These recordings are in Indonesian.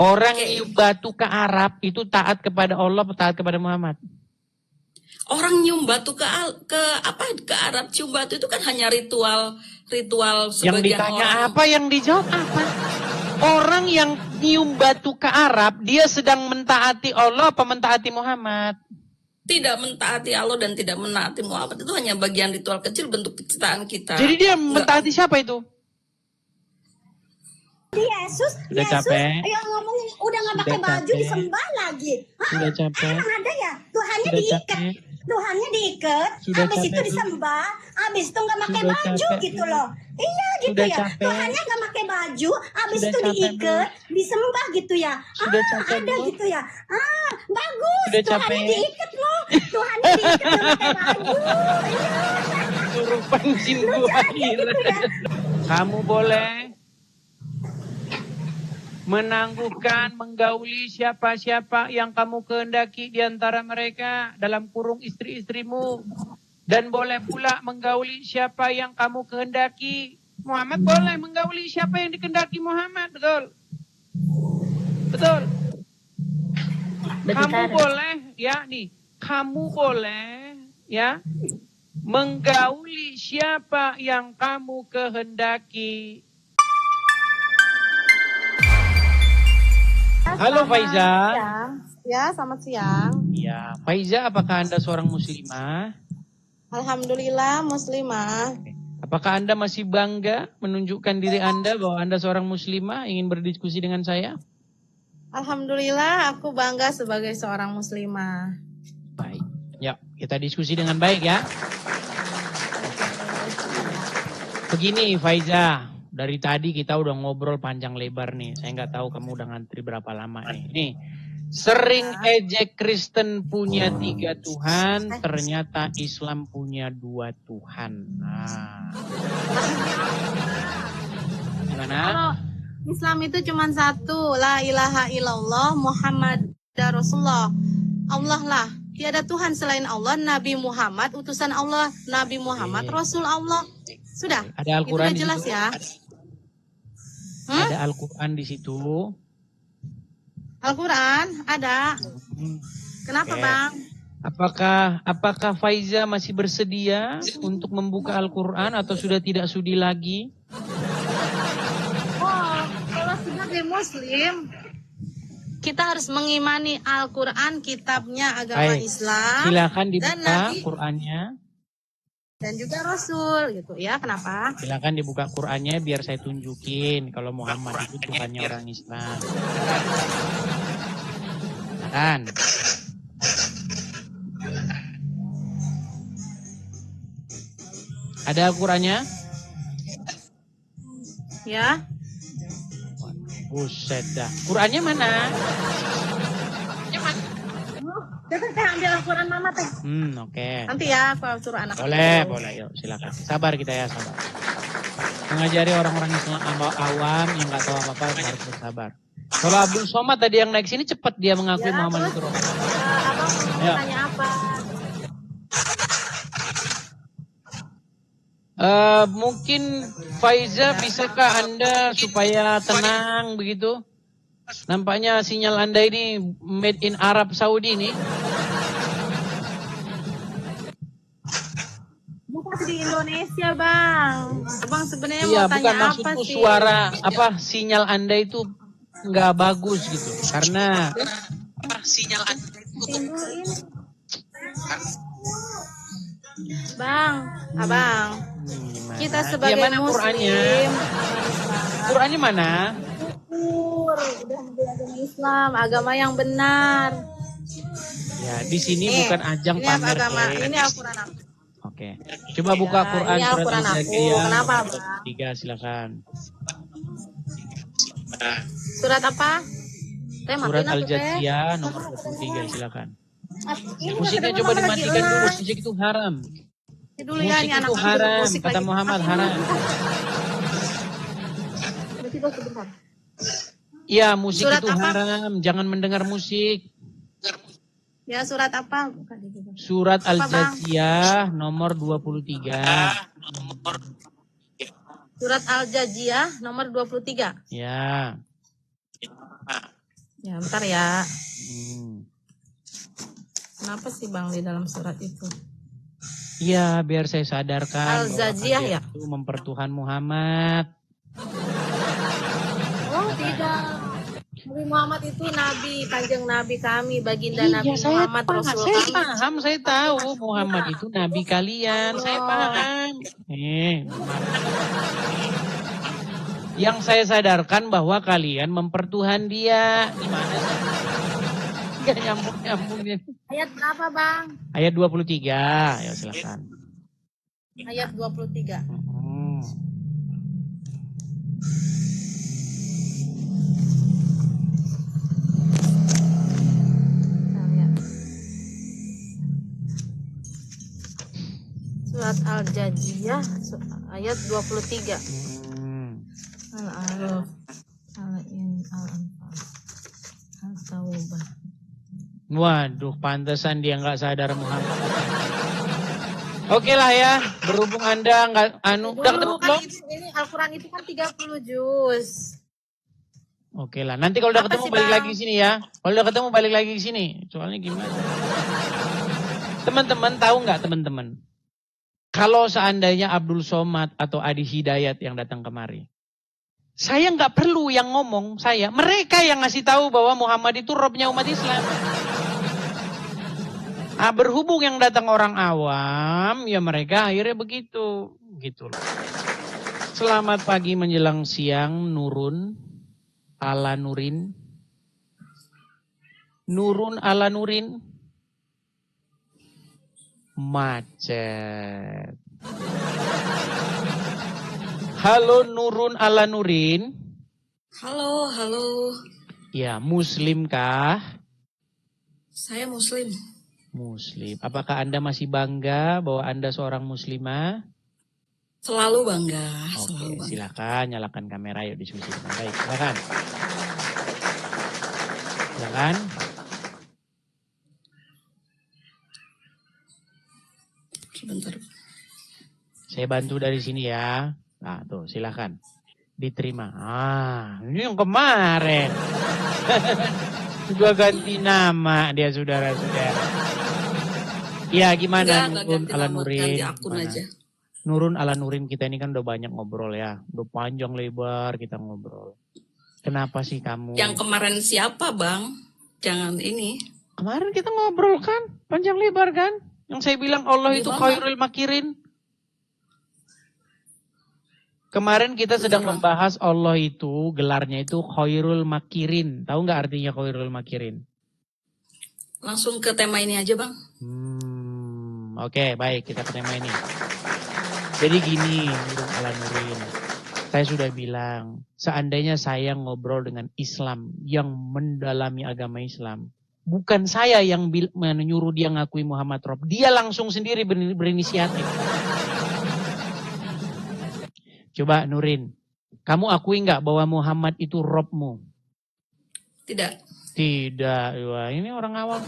Orang nyium batu ke Arab itu taat kepada Allah atau taat kepada Muhammad? Orang nyium batu ke Arab, cium batu itu kan hanya ritual Yang sebagian ditanya orang. apa, yang dijawab apa? Orang yang nyium batu ke Arab, dia sedang mentaati Allah apa mentaati Muhammad? Tidak mentaati Allah dan tidak menaati Muhammad. Itu hanya bagian ritual kecil bentuk kecintaan kita. Jadi dia mentaati siapa itu? Yesus, Udah capek. yang ngomongin udah nggak pakai baju disembah lagi. Sudah capek. Emang ada ya? Tuhannya Sudah diikat. capek. Tuhannya diikat, habis itu disembah, habis itu nggak pakai baju gitu loh. Iya gitu Sudah ya. capek. Tuhannya nggak pakai baju, habis Sudah itu capek, diikat, disembah gitu ya. Sudah capek, ada Bu. gitu ya. Bagus. Sudah Tuhannya capek. diikat loh. Tuhannya diikat nggak pakai baju. Iya. Suruh pancing gua gitu ya. Kamu boleh menangguhkan, menggauli siapa-siapa yang kamu kehendaki di antara mereka dalam kurung istri-istrimu. Dan boleh pula menggauli siapa yang kamu kehendaki. Muhammad boleh menggauli siapa yang dikehendaki Muhammad, betul? Betul? Kamu boleh, ya nih, kamu boleh, ya, menggauli siapa yang kamu kehendaki. Halo Faiza. Ya, selamat siang. Ya, Faiza, apakah Anda seorang muslimah? Alhamdulillah muslimah. Apakah Anda masih bangga menunjukkan diri Anda bahwa Anda seorang muslimah, ingin berdiskusi dengan saya? Alhamdulillah aku bangga sebagai seorang muslimah. Baik. Ya, kita diskusi dengan baik ya. Begini Faiza, dari tadi kita udah ngobrol panjang lebar nih. Saya nggak tahu kamu udah ngantri berapa lama nih. Nih, sering ejek Kristen punya 3 Tuhan, ternyata Islam punya 2 Tuhan. Nah. Gimana? Kalau Islam itu cuma satu, la ilaha illallah Muhammad Rasulullah. Allah lah, tiada Tuhan selain Allah, Nabi Muhammad utusan Allah, Nabi Muhammad Rasul Allah. Sudah. Ada Al-Quran itu udah jelas ya. Ada Al-Quran di situ. Al-Quran ada. Kenapa Oke. Bang? Apakah Faiza masih bersedia untuk membuka Al-Quran atau sudah tidak sudi lagi? Oh, kalau sebagai muslim kita harus mengimani Al-Quran, kitabnya agama Baik. Islam. Silakan dan dibuka Nabi Qurannya. dan juga Rasul gitu ya. Kenapa? Silakan dibuka Qurannya biar saya tunjukin kalau Muhammad itu Tuhannya orang Islam. Silakan. Ada Al-Qurannya? Ya. Buset dah. Qurannya mana? Kita ambil Al-Quran Mama teh. Oke. Nanti ya aku suruh anak. Boleh, yuk silakan. Sabar kita ya, sabar. Mengajari orang-orang Islam awam yang nggak tahu apa-apa harus bersabar. Kalau Abdul Somad tadi yang naik sini cepat dia mengakui Ya, Muhammad terus, itu Rasul. Abang mau Ya. tanya apa? Mungkin Faiza bisakah Anda supaya tenang begitu? Nampaknya sinyal Anda ini made in Arab Saudi nih. Bukan di Indonesia Bang. Abang sebenarnya Iya, mau tanya bukan apa maksudku sih? suara sinyal Anda itu nggak bagus gitu. Karena sinyal Anda Dulu ini. Bang, Abang. gimana? Kita sebagai mana muslim. Qurannya? Qurannya mana? Udah di agama Islam, agama yang benar. Ya, di sini bukan ajang ini pamer. agama, Cek. ini Al-Quran aku. Oke. Coba buka Quran ini surat Al-Quran aku. Al-Jathiyah. Kenapa, nomor Bang? 3 silakan. Surat apa? Teh, Surat matiin aku, Teh. Al-Jathiyah nomor 23 silakan. Ini Musiknya kadang-kadang coba lagi dimatikan dulu, live. musik itu haram. Ini dulu ya, Musik ini itu anak haram, musik kata lagi. Muhammad Matiin haram. dulu. Berarti bos sebentar. Iya, musik Surat itu apa? haram, jangan mendengar musik. Ya, surat apa? Bukan itu. Surat Apa, Bang? Al-Jathiyah nomor 23. Surat Al-Jajiyah nomor 23. Ya. Ya, ntar ya. Hmm. Kenapa sih Bang di dalam surat itu? Iya, biar saya sadarkan bahwa Al-Zajiyah kalian ya? itu mempertuhan Muhammad. Oh tidak. Nabi Muhammad itu nabi, kanjeng nabi kami, baginda Iya, Nabi Muhammad, Rasul saya kami. paham, saya tahu Muhammad itu nabi kalian, saya paham. Yang saya sadarkan bahwa kalian mempertuhan dia. Gimana sih? Gak nyambung-nyambung ini. Ayat berapa Bang? Ayat 23, ya silakan. Ayat 23. Hmm. Nah, ya. Surat Al-Jajiyah ayat 23. Al-Araf, Al-In, Al-Anfal, Al-Taubah. Waduh, pantesan dia nggak sadar Muhammad. Oke lah ya, berhubung Anda nggak udah ketemu Kan belum? ini Al-Quran itu kan 30 juz. Oke lah, nanti kalau udah Apa ketemu sih, balik Bang? lagi sini ya. Kalau udah ketemu balik lagi ke sini. Soalnya gimana? Teman-teman tahu nggak teman-teman? Kalau seandainya Abdul Somad atau Adi Hidayat yang datang kemari, saya nggak perlu yang ngomong, mereka yang ngasih tahu bahwa Muhammad itu robnya umat Islam. Nah, berhubung yang datang orang awam, ya mereka akhirnya begitu, gitu loh. Selamat pagi menjelang siang, Nurun ala Nurin. Nurun ala Nurin. Macet. Halo Nurun ala Nurin. Halo, halo. Ya, Muslim kah? Saya Muslim. Muslim. Apakah Anda masih bangga bahwa Anda seorang muslimah? Selalu bangga. Selalu Oke, bangga. silakan nyalakan kamera yuk diskusi. Baik, silakan. Silakan. Sebentar. Saya bantu dari sini ya. Nah, tuh silakan. Diterima. Ini yang kemarin. Sudah ganti nama dia saudara-saudara. Ya, gimana Enggak Nurun ganti ala nama, Nurin? ganti akun Gimana? aja. Nurun ala Nurin kita ini kan udah banyak ngobrol ya. Udah panjang lebar kita ngobrol. Kenapa sih kamu? Yang kemarin siapa Bang? Jangan ini. Kemarin kita ngobrol kan? Panjang lebar kan? Yang saya bilang Allah itu Gimana? khairul makirin. Kemarin kita sedang Beneran. membahas Allah itu, gelarnya itu khairul makirin. Tahu nggak artinya khairul makirin? Langsung ke tema ini aja Bang. Oke, baik, kita ke tema ini. Jadi gini, Nurun ala Nurin. Saya sudah bilang, seandainya saya ngobrol dengan Islam yang mendalami agama Islam, bukan saya yang menyuruh dia ngakui Muhammad Rob. Dia langsung sendiri berinisiatif. Coba Nurin, kamu akui nggak bahwa Muhammad itu Robmu? Tidak. Tidak, wah, ini orang awam.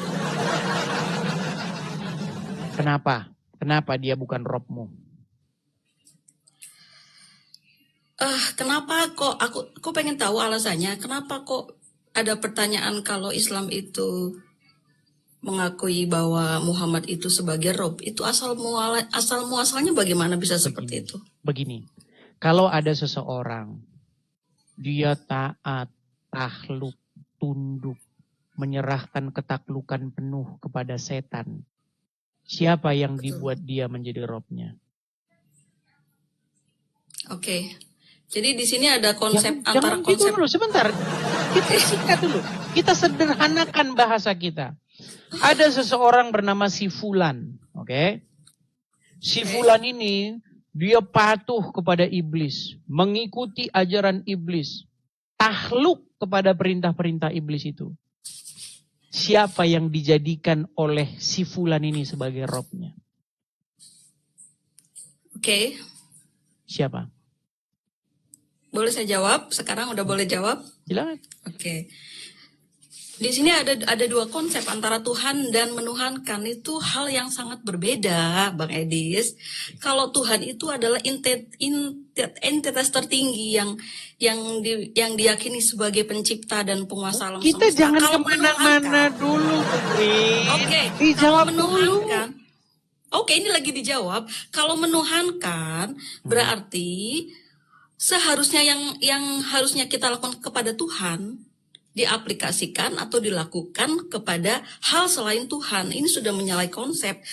Kenapa? Kenapa dia bukan Robmu? Kenapa kok pengen tahu alasannya? Kenapa kok ada pertanyaan kalau Islam itu mengakui bahwa Muhammad itu sebagai Rob? Itu asal muasalnya bagaimana bisa seperti itu? Begini, kalau ada seseorang, dia taat, takluk, tunduk, menyerahkan ketaklukan penuh kepada setan. Siapa yang dibuat dia menjadi Robnya? Oke. Jadi di sini ada konsep antara Jangan gitu konsep. dulu, sebentar. Kita singkat dulu. Kita sederhanakan bahasa kita. Ada seseorang bernama si Fulan, oke? Si Fulan ini dia patuh kepada iblis, mengikuti ajaran iblis, takluk kepada perintah-perintah iblis itu. Siapa yang dijadikan oleh si Fulan ini sebagai Robnya? Oke. Siapa? Boleh saya jawab? Sekarang udah boleh jawab? Silakan. Oke. Di sini ada dua konsep antara Tuhan dan menuhankan, itu hal yang sangat berbeda, Bang Edis. Kalau Tuhan itu adalah entitas tertinggi yang diyakini sebagai pencipta dan penguasa alam Kita semesta. jangan Kalau kemana-mana menuhankan, dulu, Putri. oke, Dijawab kalau dulu. menuhankan, oke, ini lagi dijawab. Kalau menuhankan berarti seharusnya yang harusnya kita lakukan kepada Tuhan diaplikasikan atau dilakukan kepada hal selain Tuhan. Ini sudah menyalahi konsep.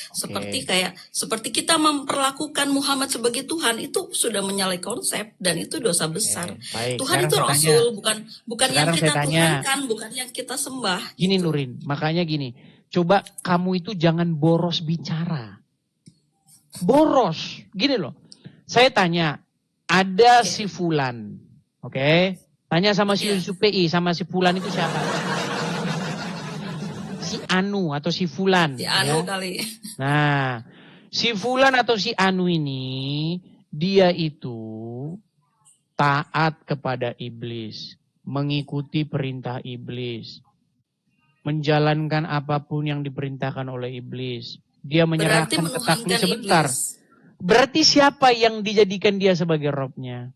Seperti kita memperlakukan Muhammad sebagai Tuhan, itu sudah menyalahi konsep dan itu dosa besar. Baik, Tuhan sekarang itu saya Rasul, bukan yang Sekarang kita saya tanya. tuhankan, bukan yang kita sembah. Gini Nurin, makanya gini. Coba kamu itu jangan boros bicara. Boros. Gini loh. Saya tanya, ada si Fulan. Oke? Tanya sama si Iya. Yusuf PI, sama si Fulan itu siapa? Si Anu atau si Fulan. Si Anu ya? kali. Nah, si Fulan atau si Anu ini, dia itu taat kepada iblis. Mengikuti perintah iblis. Menjalankan apapun yang diperintahkan oleh iblis. Dia Berarti menyerahkan ketakluk menuhankan sebentar. iblis. Berarti siapa yang dijadikan dia sebagai robnya?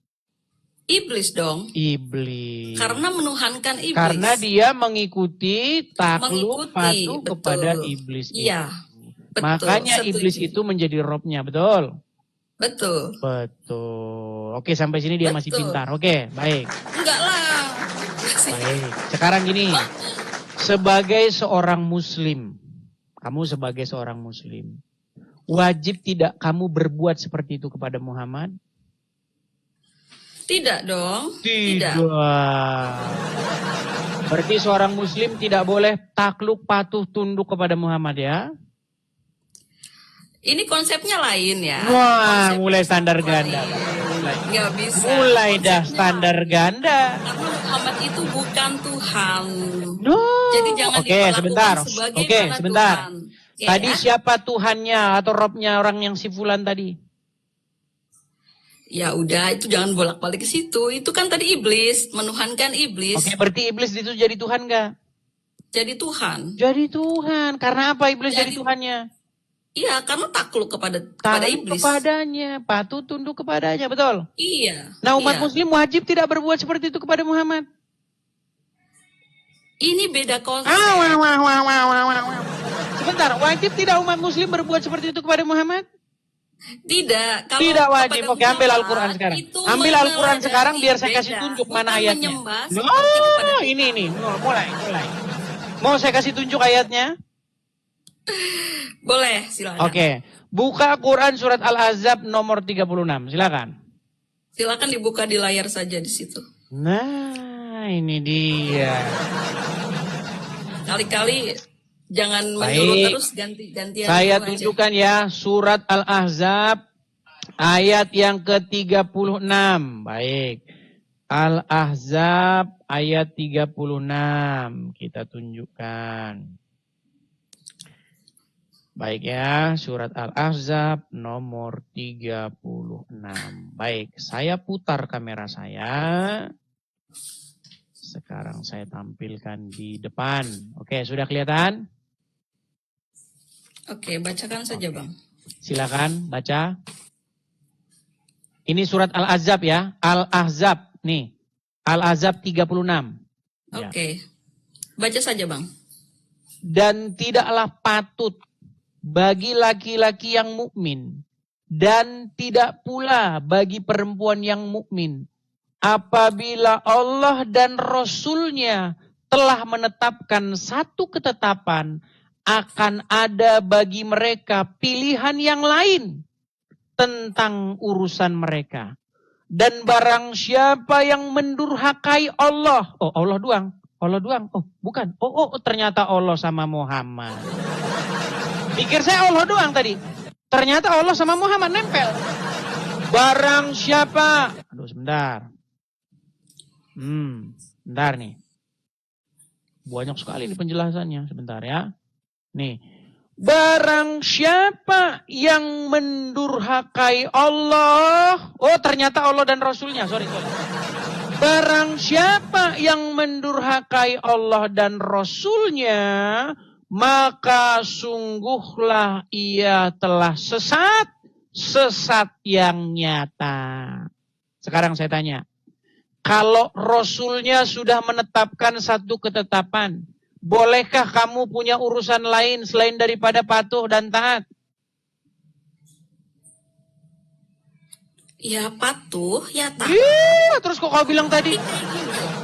Iblis dong. Iblis. Karena menuhankan iblis. Karena dia mengikuti takluk patuh betul. kepada iblis. Iya. Betul, Makanya setuju. iblis itu menjadi robnya, betul? Betul. Betul. Oke, sampai sini dia masih Betul. pintar. Oke, baik. Enggak lah. Baik. Sekarang gini, sebagai seorang muslim, kamu sebagai seorang muslim, wajib tidak kamu berbuat seperti itu kepada Muhammad? Tidak dong. Tidak. Berarti seorang muslim tidak boleh takluk patuh tunduk kepada Muhammad ya? Ini konsepnya lain ya. Wah, Konsepnya mulai standar lain. ganda. Nggak bisa. Mulai dah Konsepnya standar ganda. Karena Muhammad itu bukan Tuhan. No. Jadi jangan Oke, diperlakukan sebentar. sebagai Oke, mana sebentar. Tuhan. Ya, Tadi ya? siapa Tuhannya atau Robnya orang yang si Fulan tadi? Ya udah, itu jangan bolak-balik ke situ. Itu kan tadi iblis, menuhankan iblis. Oke, berarti iblis itu jadi Tuhan nggak? Jadi Tuhan. Jadi Tuhan. Karena apa iblis jadi Jadi- Tuhannya? Iya, karena takluk kepada Taat iblis. kepadanya, patuh tunduk kepadanya, betul? Iya. Nah, umat iya. muslim wajib tidak berbuat seperti itu kepada Muhammad. Ini beda konsep. Sebentar, wajib tidak umat muslim berbuat seperti itu kepada Muhammad? Tidak. Kalau Tidak wajib. kepada Oke, ambil Muhammad, Al-Quran sekarang. itu Ambil Al-Quran menyembah sekarang biar saya beda. kasih tunjuk Bukan mana ayatnya. menyembah seperti kepada Oh, ini. Mulai. Mau saya kasih tunjuk ayatnya? Boleh, silakan. Oke. Buka Quran surat Al-Ahzab nomor 36. Silakan. Silakan dibuka di layar saja di situ. Nah, ini dia. Kali-kali jangan Baik. menurut terus ganti-gantian. Saya dulu aja. tunjukkan ya surat Al-Ahzab ayat yang ke-36. Baik. Al-Ahzab ayat 36. Kita tunjukkan. Baik ya, surat Al-Ahzab nomor 36. Baik, saya putar kamera saya. Sekarang saya tampilkan di depan. Oke, sudah kelihatan? Oke, bacakan saja, Bang. Silakan baca. Ini surat Al-Ahzab ya. Al-Ahzab nih. Al-Ahzab 36. Ya. Oke. Baca saja, Bang. Dan tidaklah patut bagi laki-laki yang mukmin dan tidak pula bagi perempuan yang mukmin apabila Allah dan Rasul-Nya telah menetapkan satu ketetapan akan ada bagi mereka pilihan yang lain tentang urusan mereka. Dan barang siapa yang mendurhakai Allah. Oh, Allah doang. Oh, bukan. Oh, ternyata Allah sama Muhammad. Pikir saya Allah doang tadi. Ternyata Allah sama Muhammad nempel. Barang siapa. Aduh, sebentar. Bentar nih. Banyak sekali nih penjelasannya. Sebentar ya. Nih. Barang siapa yang mendurhakai Allah. Oh, ternyata Allah dan Rasulnya. Sorry. Barang siapa yang mendurhakai Allah dan Rasulnya, maka sungguhlah ia telah sesat, sesat yang nyata. Sekarang saya tanya, kalau Rasulnya sudah menetapkan satu ketetapan, bolehkah kamu punya urusan lain selain daripada patuh dan taat? Ya patuh, ya taat. Terus kok kau bilang tadi?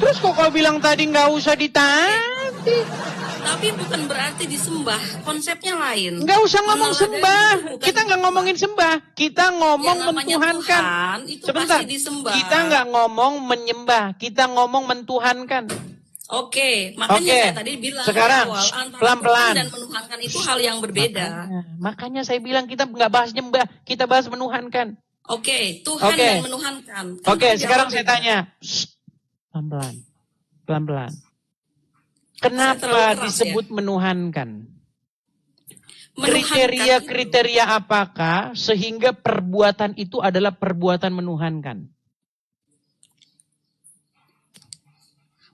Terus kok kau bilang tadi nggak usah ditaati? Tapi bukan berarti disembah, konsepnya lain. Nggak usah ngomong Meneladani sembah. itu bukan Kita nggak ngomongin sembah. Kita ngomong yang namanya mentuhankan. Tuhan, itu Sebentar. pasti disembah. Kita nggak ngomong menyembah. Kita ngomong mentuhankan. Oke, makanya Oke. saya tadi bilang Sekarang, di awal, antara pelan-pelan. Tuhan dan menuhankan itu hal yang berbeda. Makanya saya bilang kita nggak bahas nyembah. Kita bahas menuhankan. Oke, Tuhan Oke. dan menuhankan. Kan Oke, beda sekarang beda. saya tanya. Shh, pelan-pelan. Pelan-pelan. Saya terlalu Kenapa keras, disebut menuhankan? Menuhankan Kriteria-kriteria apakah sehingga perbuatan itu adalah perbuatan menuhankan?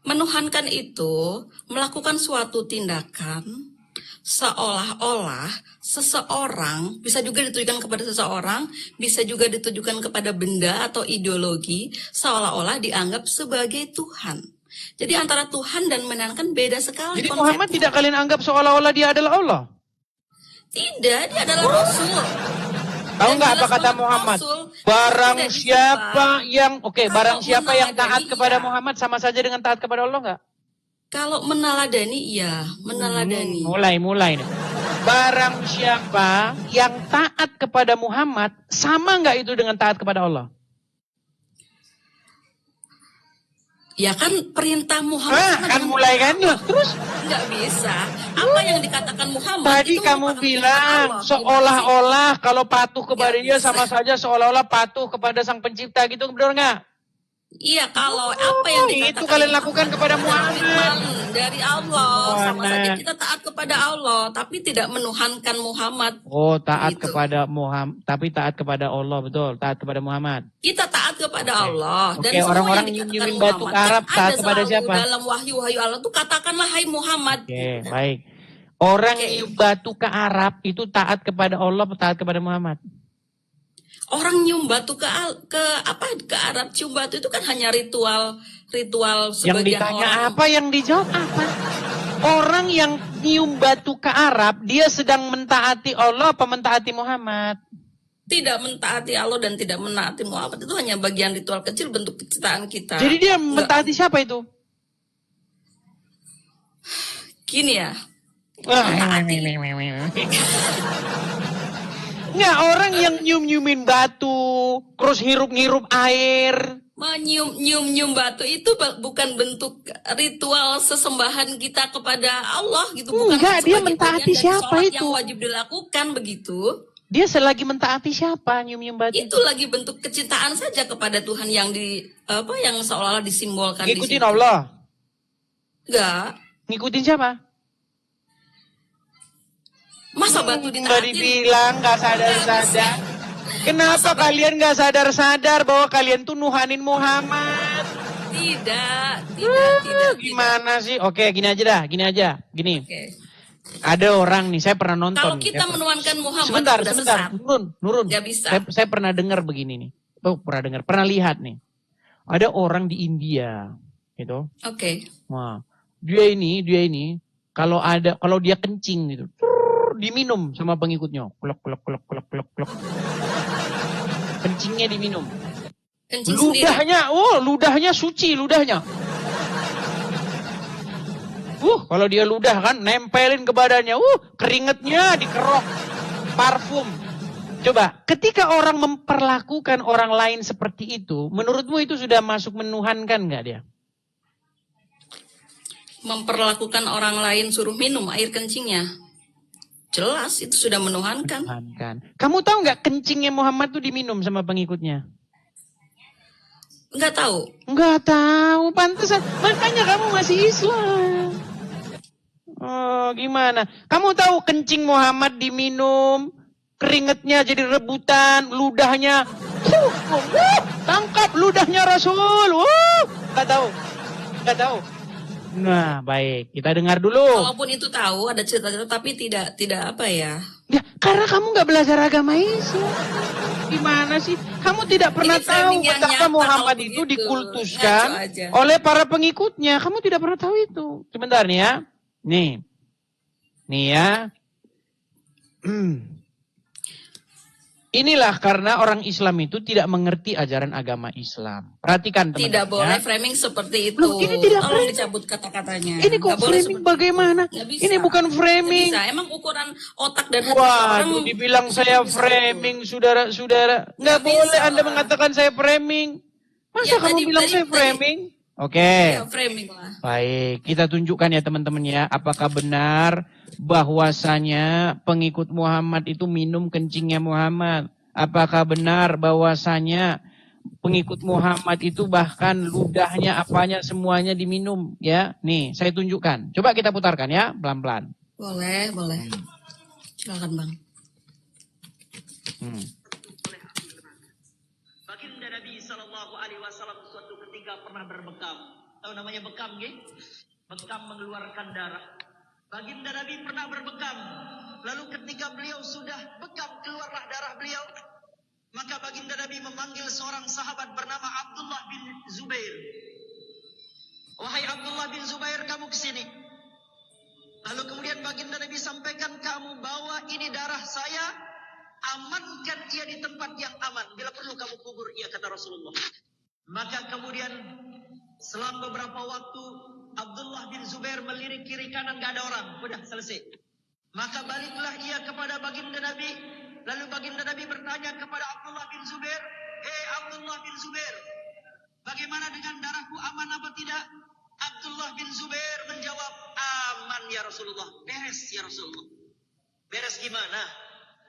Menuhankan itu melakukan suatu tindakan seolah-olah seseorang, bisa juga ditujukan kepada seseorang, bisa juga ditujukan kepada benda atau ideologi, seolah-olah dianggap sebagai Tuhan. Jadi antara Tuhan dan menuhankan beda sekali. Jadi konsepnya. Muhammad tidak kalian anggap seolah-olah dia adalah Allah? Tidak, dia adalah Rasul. Tahu Dan nggak apa jelas kata bahwa Muhammad? Rasul Barang tidak siapa disembah. yang barang siapa yang taat meneladani, kepada iya. Muhammad sama saja dengan taat kepada Allah nggak? Kalau meneladani, iya, meneladani. Mulai nih. Barang siapa yang taat kepada Muhammad sama nggak itu dengan taat kepada Allah? Ya kan perintah Muhammad sama Kan dengan mulai kan? perintah Allah. Terus Nggak bisa. Apa yang dikatakan Muhammad tadi itu kamu merupakan perintah bilang Allah. seolah-olah kalau patuh kepada Nggak dia bisa. sama saja seolah-olah patuh kepada Sang Pencipta gitu, benar nggak? Iya, kalau apa yang dikatakan itu kalian lakukan kepada Muhammad. firman dari Allah, sama Muhammad. saja kita taat kepada Allah, tapi tidak menuhankan Muhammad. Oh, taat Gitu. kepada Muhammad, tapi taat kepada Allah, betul. Taat kepada Muhammad. Kita taat kepada Allah dan Oke, semua orang-orang yang dikatakan nyium-nyiumin batu Muhammad, ke Arab, kan taat ada kepada selalu siapa? dalam wahyu-wahyu Allah tuh katakanlah hai Muhammad. Oke, baik. Orang Oke. nyium batu ke Arab itu taat kepada Allah, atau taat kepada Muhammad? Orang nyium batu ke Arab, cium batu itu kan hanya ritual Yang sebagian ditanya orang. apa, yang dijawab apa? Orang yang nyium batu ke Arab, dia sedang mentaati Allah apa mentaati Muhammad? Tidak mentaati Allah dan tidak menaati Muhammad, itu hanya bagian ritual kecil bentuk penciptaan kita. Jadi dia Nggak- mentaati siapa itu? Gini ya, Nggak, orang yang nyium-nyiumin batu, terus hirup-ngirup air. menyium batu itu bukan bentuk ritual sesembahan kita kepada Allah gitu, bukan Enggak, dia sebagai mentaati bagian dari siapa sholat itu? yang wajib dilakukan begitu. Dia selagi mentaati siapa nyium-nyium batu? Itu lagi bentuk kecintaan saja kepada Tuhan yang yang seolah-olah disimbolkan di Ngikutin situ. Allah. Enggak. Ngikutin siapa? Masa batu Nggak ditaatin? dibilang, nggak sadar-sadar. Kenapa kalian nggak sadar-sadar bahwa kalian tuh nuhanin Muhammad? Tidak. Gimana sih? Oke, gini aja dah, gini. Oke. Ada orang nih, saya pernah nonton. Kalau kita menuhankan Muhammad Sebentar, udah sebentar. sesat. Nurun. Nggak bisa. Saya pernah dengar begini nih. Pernah lihat nih. Ada orang di India, gitu. Oke. Wah, dia ini kalau dia kencing gitu, diminum sama pengikutnya. Klok. Kencingnya diminum. Kencing sendiri. Ludahnya suci, ludahnya. Kalau dia ludah kan nempelin ke badannya. Keringetnya dikerok. Parfum. Coba, ketika orang memperlakukan orang lain seperti itu, menurutmu itu sudah masuk menuhankan nggak dia? Memperlakukan orang lain suruh minum air kencingnya. Jelas itu sudah menuhankan. Menuhankan. Kamu tahu nggak kencingnya Muhammad tuh diminum sama pengikutnya? Enggak tahu. Nggak tahu, pantesan. Makanya kamu masih Islam. Oh, gimana? Kamu tahu kencing Muhammad diminum, keringetnya jadi rebutan, ludahnya. Tangkap ludahnya Rasul. Nggak tahu. Nggak tahu. Nah, baik. Kita dengar dulu. Walaupun itu tahu ada cerita-cerita tapi tidak apa ya. Ya, karena kamu nggak belajar agama Islam. Gimana sih? Kamu tidak pernah Ini tahu framing yang betapa nyata Muhammad kalau itu begitu. dikultuskan Ngaco aja. oleh para pengikutnya. Kamu tidak pernah tahu itu. Sebentar nih ya. Nih ya. Inilah karena orang Islam itu tidak mengerti ajaran agama Islam. Perhatikan teman-teman. Tidak boleh ya. framing seperti itu. Loh, ini tidak Tolong framing. dicabut kata-katanya. Ini kok Nggak boleh framing seperti bagaimana? itu. Nggak bisa. Ini bukan framing. Nggak bisa. Emang ukuran otak dan hati seorang. Waduh, dibilang saya bisa framing, saudara-saudara. Nggak boleh bisa Anda lah. mengatakan saya framing. Masa Ya, kamu bilang saya framing? Oke. Ya, framing lah. Baik, kita tunjukkan ya teman-teman ya. Apakah benar bahwasanya pengikut Muhammad itu minum kencingnya Muhammad? Apakah benar bahwasanya pengikut Muhammad itu bahkan ludahnya apanya semuanya diminum ya? Nih, saya tunjukkan. Coba kita putarkan ya, pelan-pelan. Boleh. Silakan Bang. Baginda Nabi Sallallahu Alaihi Wasallam suatu ketika pernah berbekam. Tahu namanya bekam, nggih? Bekam mengeluarkan darah. Baginda Nabi pernah berbekam. Lalu ketika beliau sudah bekam, keluarlah darah beliau. Maka baginda Nabi memanggil seorang sahabat bernama Abdullah bin Zubair. Wahai Abdullah bin Zubair, kamu kesini. Lalu kemudian baginda Nabi sampaikan, kamu bawa ini darah saya, amankan ia di tempat yang aman. Bila perlu kamu kubur, ia kata Rasulullah. Maka kemudian selang beberapa waktu Abdullah bin Zubair melirik kiri kanan, gak ada orang. Udah selesai. Maka baliklah ia kepada baginda Nabi. Lalu baginda Nabi bertanya kepada Abdullah bin Zubair, hei Abdullah bin Zubair, bagaimana dengan darahku, aman apa tidak? Abdullah bin Zubair menjawab, aman ya Rasulullah, beres ya Rasulullah. Beres gimana?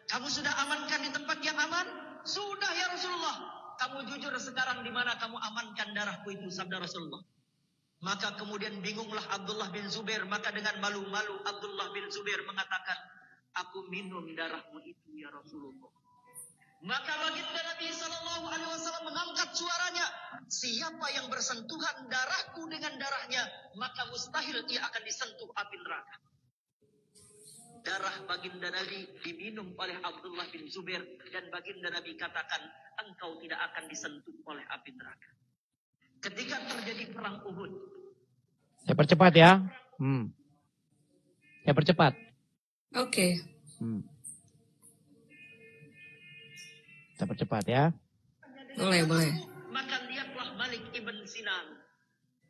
Kamu sudah amankan di tempat yang aman? Sudah ya Rasulullah. Kamu jujur sekarang di mana kamu amankan darahku itu, sabda Rasulullah. Maka kemudian bingunglah Abdullah bin Zubair. Maka dengan malu-malu Abdullah bin Zubair mengatakan, aku minum darahmu itu ya Rasulullah. Maka baginda Nabi Sallallahu Alaihi Wasallam mengangkat suaranya, siapa yang bersentuhan darahku dengan darahnya, maka mustahil ia akan disentuh api neraka. Darah baginda Nabi diminum oleh Abdullah bin Zubair, dan baginda Nabi katakan, engkau tidak akan disentuh oleh api neraka. Ketika terjadi perang Uhud. Saya percepat ya. Saya percepat. Oke. Kita percepat ya. Boleh. Maka lihatlah Malik ibn Sinan.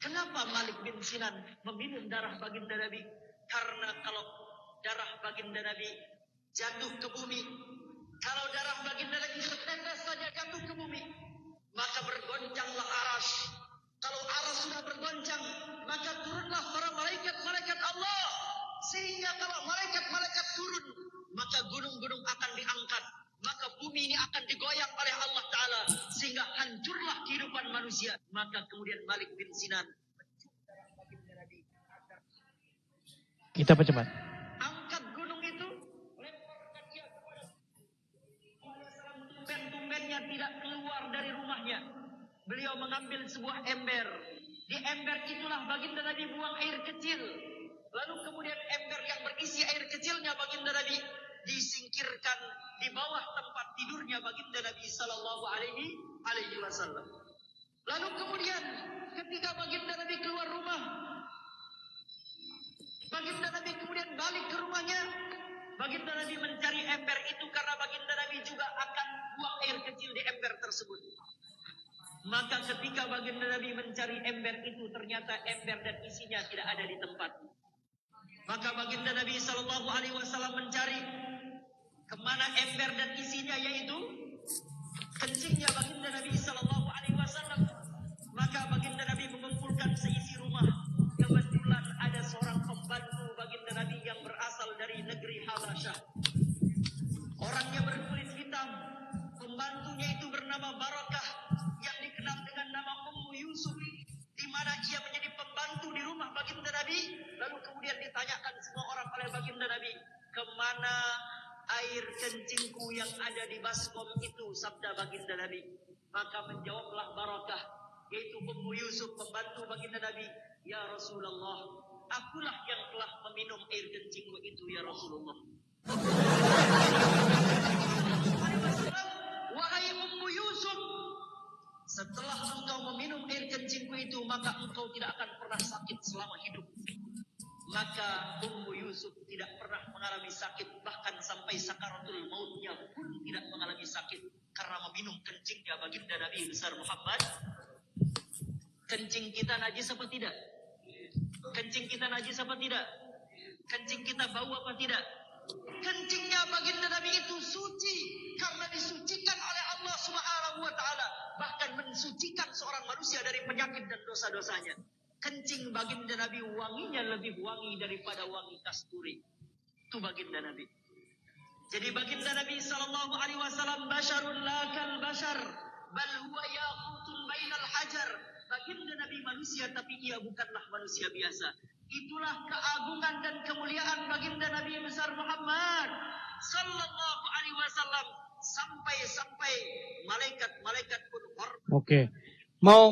Kenapa Malik bin Sinan meminum darah baginda Nabi? Karena kalau darah baginda Nabi jatuh ke bumi, kalau darah baginda Nabi setetes saja jatuh ke bumi, maka bergoncanglah aras. Kalau aras sudah bergoncang, maka turunlah para malaikat-malaikat Allah. Sehingga kalau malaikat-malaikat turun, maka gunung-gunung akan diangkat. Maka bumi ini akan digoyang oleh Allah Ta'ala. Sehingga hancurlah kehidupan manusia. Maka kemudian Malik bin Sinan Kita percepat. angkat gunung itu, lemparkan dia kepada tumben-tumbennya tidak keluar dari rumahnya. Beliau mengambil sebuah ember. Di ember itulah baginda Nabi buang air kecil. Lalu kemudian ember yang berisi air kecilnya baginda Nabi disingkirkan di bawah tempat tidurnya baginda Nabi Sallallahu Alaihi Wasallam. Lalu kemudian ketika baginda Nabi keluar rumah, baginda Nabi kemudian balik ke rumahnya. Baginda Nabi mencari ember itu karena baginda Nabi juga akan buang air kecil di ember tersebut. Maka ketika baginda Nabi mencari ember itu, ternyata ember dan isinya tidak ada di tempat. Maka baginda Nabi Sallallahu Alaihi Wasallam mencari kemana ember dan isinya, yaitu kencingnya baginda Nabi Sallallahu Alaihi Wasallam. Maka baginda Nabi mengumpulkan seisi rumah. Kebetulan ada seorang pembantu baginda Nabi yang berasal dari negeri Habasyah. Orangnya berkulit hitam. Pembantunya itu bernama Barakah, yang dikenal dengan nama Ummu Yusuf, di mana ia menjadi pembantu di rumah baginda Nabi. Lalu kemudian ditanyakan semua orang oleh baginda Nabi, kemana air kencingku yang ada di baskom itu, sabda baginda Nabi. Maka menjawablah Barakah, yaitu Ummu Yusuf, pembantu baginda Nabi. Ya Rasulullah, akulah yang telah meminum air kencingmu itu ya Rasulullah. Wahai Ummu Yusuf, setelah engkau meminum air kencingku itu, maka engkau tidak akan pernah sakit selama hidup. Maka Ummu Yusuf tidak pernah mengalami sakit, bahkan sampai sakaratul mautnya pun tidak mengalami sakit karena meminum kencingnya baginda Nabi besar Muhammad. Kencing kita najis apa tidak? Kencing kita najis apa tidak? Kencing kita bau apa tidak? Kencingnya baginda Nabi itu suci karena disucikan oleh Allah Subhanahu wa taala, bahkan mensucikan seorang manusia dari penyakit dan dosa-dosanya. Kencing baginda Nabi wanginya lebih wangi daripada wangi kasturi. Itu baginda Nabi. Jadi baginda Nabi sallallahu alaihi wasallam basyarun la kal basyar, bal huwa yaqutun bainal hajar. Baginda Nabi manusia, tapi ia bukanlah manusia biasa. Itulah keagungan dan kemuliaan baginda Nabi besar Muhammad sallallahu alaihi wasallam, sampai malaikat pun hormat. Oke. Mau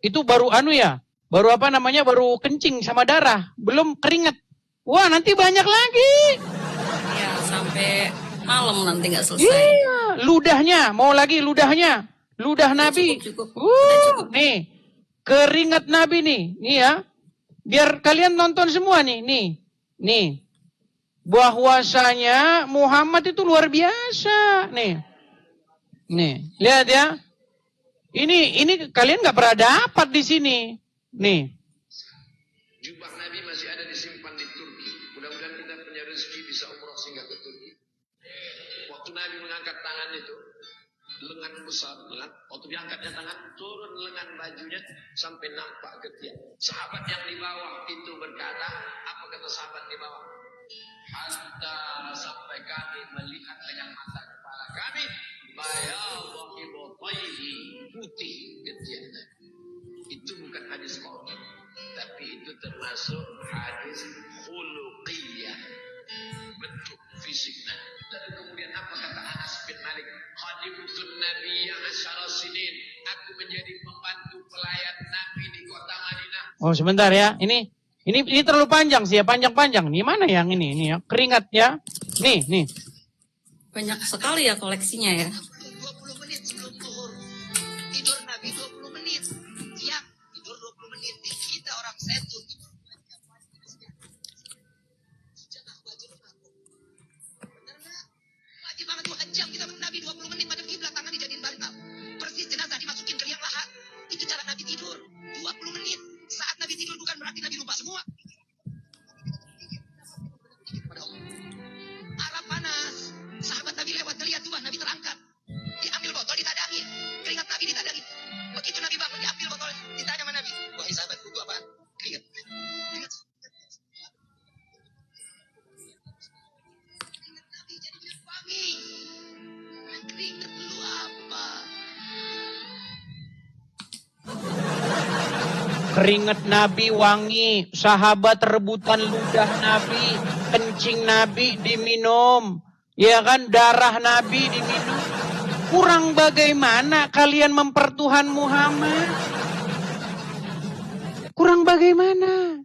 itu baru anu ya? Baru apa namanya? Baru kencing sama darah, belum keringat. Wah, nanti banyak lagi. Ya, sampai malam nanti nggak selesai. Iya, ludahnya, mau lagi ludahnya. Ludah Nabi. Cukup. Udah cukup. Nih, keringat Nabi nih ya. Biar kalian nonton semua nih. Nih. Bahwasanya Muhammad itu luar biasa. Nih, lihat ya. Ini kalian nggak pernah dapat di sini. Nih. Jubah Nabi masih ada disimpan di Turki. Mudah-mudahan kita punya rezeki bisa umroh singgah ke Turki. Waktu Nabi mengangkat tangan itu, lengan besar, waktu diangkatnya tangan, turun lengan bajunya sampai nampak ketiak. Sahabat yang di bawah itu berkata, apa kata sahabat di bawah? Hatta sampai kami melihat dengan mata kepala kami, bayadhu ibtayhi, putih ketiaknya. Itu bukan hadis qaul, tapi itu termasuk hadis khuluqiyah, bentuk fisiknya. Lalu kemudian apa kata Anas bin Malik? Khadimtun Nabi yang asyara sinin, aku menjadi pembantu pelayan Nabi di kota Madinah. Oh, sebentar ya. Ini terlalu panjang sih ya, panjang-panjang. Nih mana yang ini ya? Keringat ya. Nih. Banyak sekali ya koleksinya ya. 20 menit sebelum zuhur. Tidur Nabi 20 menit. Siang tidur 20 menit. Kita orang setu tidur bener nggak? Wajib banget 2 jam kita Nabi 20 menit madep kiblat, tangan dijadiin bantal. Persis jenazah dimasukin ke liang lahat. Itu cara Nabi tidur 20 menit. Saat Nabi tidur bukan berarti Nabi lupa semua. Arab panas. Sahabat Nabi lewat ngeliat tuh Nabi terangkat. Diambil botol ditadangin. Keringat Nabi ditadangin. Begitu Nabi bangun diambil botol ditanya sama Nabi. Wahai sahabat, itu apa? Keringat. Keringat Nabi jadinya wangi. Keringat lu apa? Keringat Nabi wangi, sahabat rebutan ludah Nabi, kencing Nabi diminum, ya kan, darah Nabi diminum. Kurang bagaimana kalian mempertuhan Muhammad? Kurang bagaimana?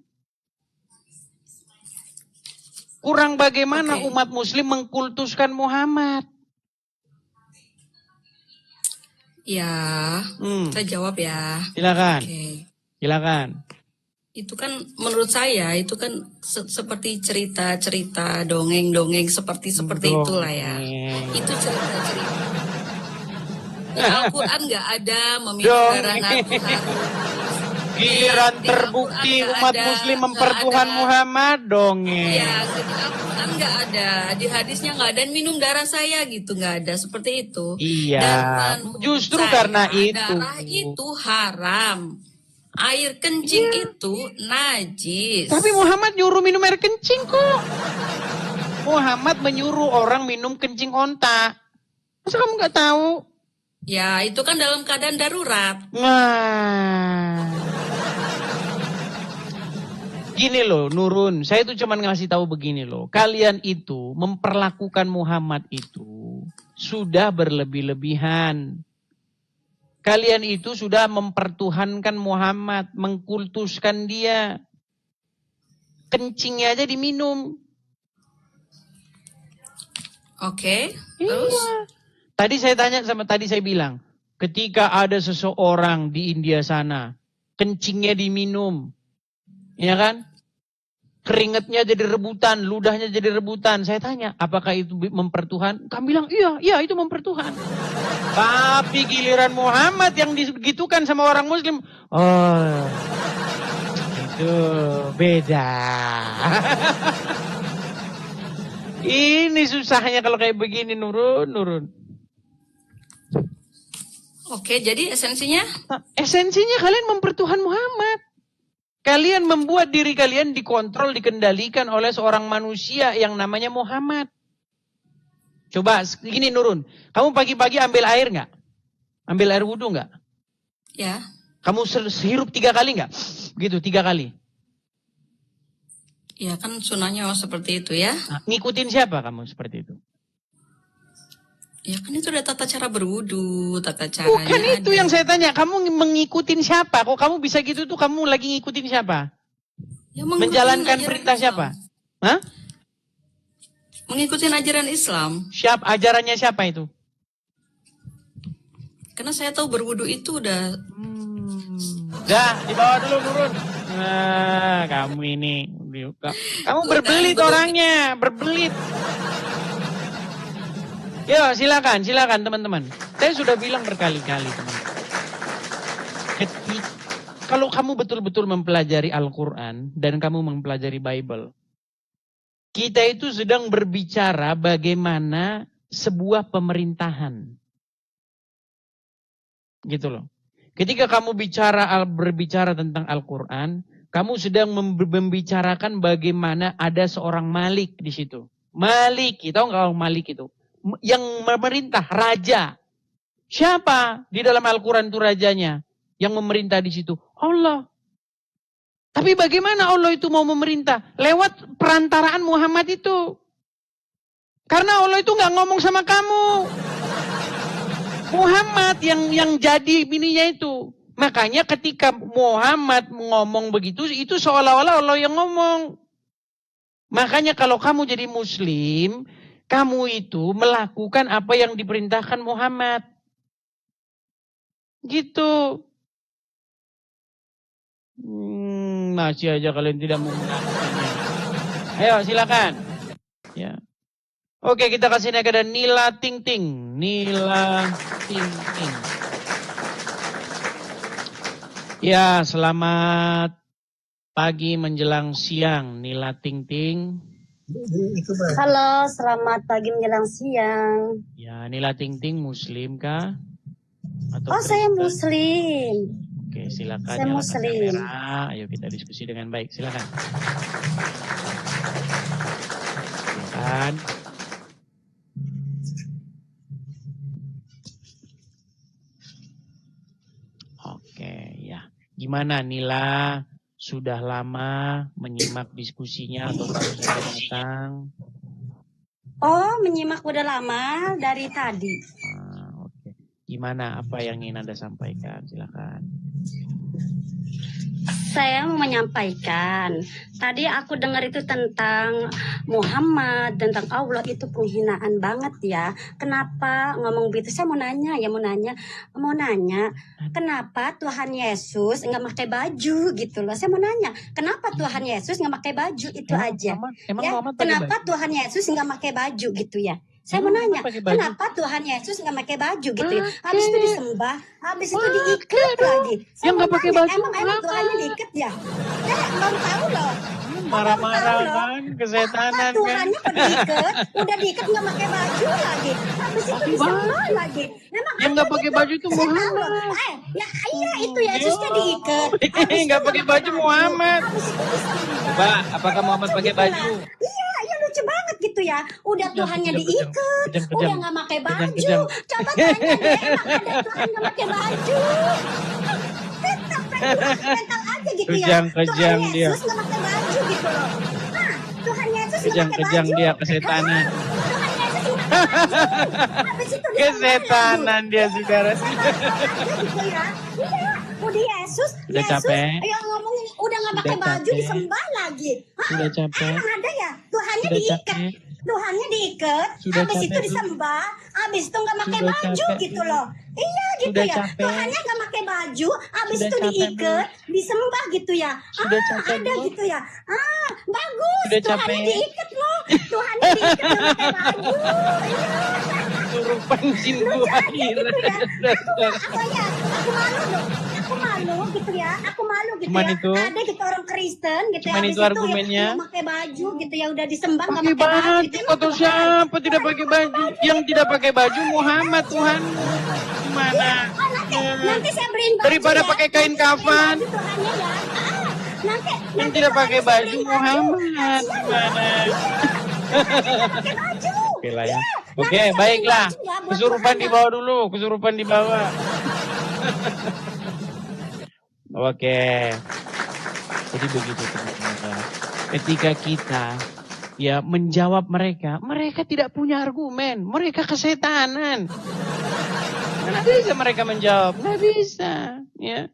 Kurang bagaimana umat muslim mengkultuskan Muhammad? Ya, saya jawab ya. Silakan. Oke. Silakan. Itu kan menurut saya itu kan seperti cerita-cerita, dongeng-dongeng seperti itulah ya. Itu cerita-cerita. Di Al-Quran nggak ada meminum darah Nabi harus. Giliran Di terbukti Al-Quran nggak umat ada, muslim nggak mempertuhan ada. Muhammad dongeng. Ya, di Al-Quran nggak ada, di hadisnya nggak ada, minum darah saya gitu, nggak ada seperti itu. Iya, Dan menurut justru saya, karena itu. darah itu haram. Air kencing itu najis. Tapi Muhammad nyuruh minum air kencing kok. Muhammad menyuruh orang minum kencing onta. Masa kamu nggak tahu? Ya, itu kan dalam keadaan darurat. Nah. Gini loh, Nurun. Saya tuh cuma ngasih tahu begini loh. Kalian itu memperlakukan Muhammad itu sudah berlebih-lebihan. Kalian itu sudah mempertuhankan Muhammad, mengkultuskan dia. Kencingnya aja diminum. Oke. Terus? Iya. Tadi saya bilang, ketika ada seseorang di India sana, kencingnya diminum, ya kan? Keringatnya jadi rebutan, ludahnya jadi rebutan. Saya tanya, apakah itu mempertuhan? Kamu bilang, iya itu mempertuhan. Tapi giliran Muhammad yang digitukan sama orang Muslim, oh, itu beda. Ini susahnya kalau kayak begini, nurun. Oke, jadi esensinya? Esensinya kalian mempertuhan Muhammad. Kalian membuat diri kalian dikontrol, dikendalikan oleh seorang manusia yang namanya Muhammad. Coba gini Nurun, kamu pagi-pagi ambil air nggak? Ambil air wudhu nggak? Ya. Kamu hirup 3 kali nggak? Gitu 3 kali. Ya kan sunahnya seperti itu ya. Nah, ngikutin siapa kamu seperti itu? Ya kan itu udah tata cara berwudu, tata caranya. Bukan itu yang saya tanya. Kamu mengikutin siapa? Kok kamu bisa gitu tuh? Kamu lagi ngikutin siapa? Ya, menjalankan perintah Islam. siapa? Hah? Mengikuti ajaran Islam. Ajarannya siapa itu? Karena saya tahu berwudu itu udah. Dah, dibawa dulu turun. Nah, kamu ini. Kamu berbelit orangnya, berbelit. Yo, silakan teman-teman. Saya sudah bilang berkali-kali teman-teman. Kalau kamu betul-betul mempelajari Al-Quran dan kamu mempelajari Bible, kita itu sedang berbicara bagaimana sebuah pemerintahan. Gitu loh. Ketika kamu berbicara tentang Al-Quran, kamu sedang membicarakan bagaimana ada seorang Malik di situ. Malik, tahu nggak Malik itu? Yang memerintah, raja. Siapa di dalam Al-Quran itu rajanya? Yang memerintah di situ? Allah. Tapi bagaimana Allah itu mau memerintah? Lewat perantaraan Muhammad itu. Karena Allah itu nggak ngomong sama kamu. Muhammad yang jadi bininya itu. Makanya ketika Muhammad ngomong begitu, itu seolah-olah Allah yang ngomong. Makanya kalau kamu jadi Muslim, kamu itu melakukan apa yang diperintahkan Muhammad. Gitu. Masih aja kalian tidak mau melakukannya. Ayo silakan. Ya. Oke, kita kasih kepada Nila Ting Ting. Nila Ting Ting. Ya, selamat pagi menjelang siang Nila Ting Ting. Halo, selamat pagi menjelang siang. Ya, Nila Ting Ting Muslim kah? Atau Saya Kristen? Muslim. Oke, silakan. Saya nyalakan Muslim. kamera. Ayo kita diskusi dengan baik. Silakan. Silakan. Oke, ya. Gimana Nila? Sudah lama menyimak diskusinya atau baru saja datang? Menyimak udah lama dari tadi. Oke. Gimana? Apa yang ingin Anda sampaikan? Silakan. Saya mau menyampaikan, tadi aku dengar itu tentang Muhammad, tentang Allah, itu penghinaan banget ya. Kenapa ngomong begitu? Saya mau nanya, kenapa Tuhan Yesus nggak pakai baju gitu loh? Saya mau nanya, kenapa Tuhan Yesus nggak pakai baju itu aja? Muhammad Kenapa Tuhan Yesus nggak pakai baju gitu ya? Saya mau nanya, kenapa Tuhan Yesus nggak pakai baju gitu ya? Habis itu disembah, habis itu diikat lagi. Saya Yang nggak pakai baju emang Tuhannya diikat ya? Saya baru tahu loh. Marah-marah kan, kesetanan kan. Tuhannya udah diikat nggak pakai baju lagi. Habis itu disembah lagi. Yang nggak pakai baju itu Muhammad. Iya itu Yesusnya diikat. Nggak pakai baju Muhammad. Habis itu disembah. Mbak, apakah Muhammad pakai baju? Iya lucu banget gitu ya. Udah Tuhannya diikat, udah nggak pakai baju. Kejam. Coba tanya deh, emang ada Tuhan nggak pakai baju? Mental aja gitu ya. Kejam Tuhan dia. Yesus nggak pakai baju gitu loh. Tuhan Yesus nggak pakai baju. Kejam dia kesetanan. Tuhan Yesus nggak Habis itu disembah Kesetanan dia, saudara. lagi. Gitu ya. Iya, udah Yesus, Udah capek? yang ngomongin udah nggak pakai Sudah baju capek? disembah lagi. Hah? Sudah capek? Emang ada ya? Tuhannya Sudah diikat. capek? Tuhannya diikat, Sudah habis itu capek, Bu? disembah, habis itu nggak pakai Sudah baju capek, gitu Bu? loh. Iya gitu Sudah ya. capek? Tuhannya nggak pakai baju, habis Sudah itu capek, diikat, disembah gitu ya. Sudah capek, Ada Bu? gitu ya. Bagus. Sudah Tuhannya capek? diikat loh. Tuhannya diikat nggak pakai baju. Iya. Surupan jin Lucu buaya. aja gitu ya. Aku malu dong. Aku malu gitu ya. Aku malu gitu Cuman ya. itu? Ada gitu orang Kristen gitu Cuman ya. itu argumennya? Ya, pakai baju gitu ya. Udah disembah nggak Pakai pakai baju. baju, kata siapa tidak pakai baju? Yang tidak pakai baju Muhammad Tuhan. Gimana? Nanti saya beliin baju Daripada ya. pakai kain Nanti saya beliin kafan. baju Tuhannya ya. Nanti Yang tidak pakai saya baju beliin Muhammad. Gimana? Pakai baju. Oke lah ya. Iya. Oke, Nanti saya baiklah. beliin baju ya buat Kesurupan Tuhannya. di bawah dulu, kesurupan di bawah. Oke. Jadi begitu teman-teman. Ketika kita ya menjawab mereka, mereka tidak punya argumen, mereka kesetanan. Mana bisa mereka menjawab? Nggak bisa, ya.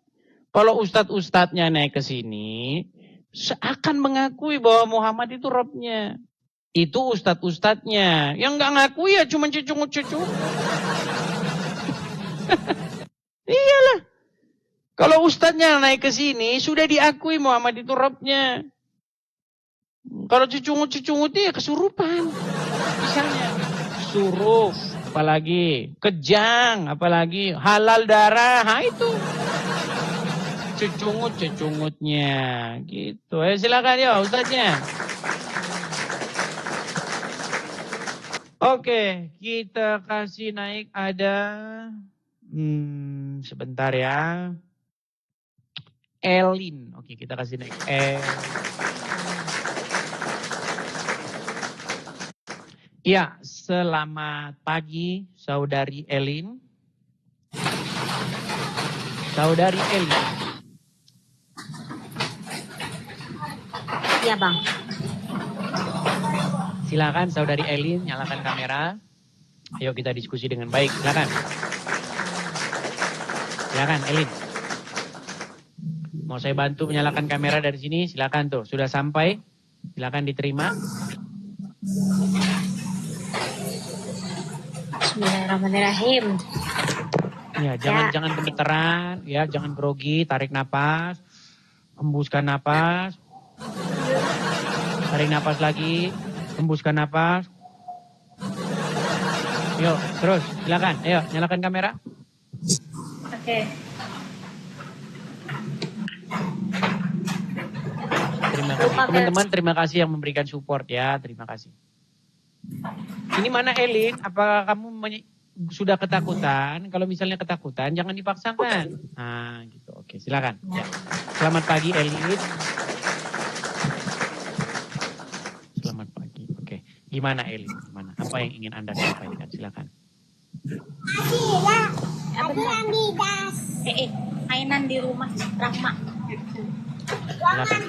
Kalau ustadz-ustadznya naik ke sini, seakan mengakui bahwa Muhammad itu Robnya. Itu ustadz-ustadznya. Yang nggak ngakui ya cuma cucungut-cucungut. Iyalah. Kalau ustadznya naik ke sini, sudah diakui Muhammad itu Robnya. Kalau cucungut-cucungut ya kesurupan. Misalnya, suruf, apalagi kejang, apalagi halal darah, itu. Cucungut-cucungutnya, gitu. Silakan ya ustadznya. Oke, kita kasih naik ada, sebentar ya. Elin, oke kita kasih naik. Ya, selamat pagi Saudari Elin. Saudari Elin. Iya bang. Silakan Saudari Elin, nyalakan kamera. Ayo kita diskusi dengan baik, silakan. Silakan Elin. Mau saya bantu menyalakan kamera dari sini, silakan tuh. Sudah sampai, silakan diterima. Bismillahirrahmanirrahim. Ya, jangan gemeteran, ya, jangan grogi, tarik napas, hembuskan napas. Tarik napas lagi, hembuskan napas. Yuk, terus, silakan. Ayo, nyalakan kamera. Oke. Terima kasih. Teman-teman, terima kasih yang memberikan support ya, terima kasih. Ini mana Elin? Apakah kamu sudah ketakutan? Kalau misalnya ketakutan, jangan dipaksakan. Nah, gitu. Oke, silakan. Ya. Selamat pagi Elin. Selamat pagi. Oke. Gimana Elin? Gimana? Apa yang ingin Anda sampaikan? Silakan. Mainan di rumah Rahma. Silakan.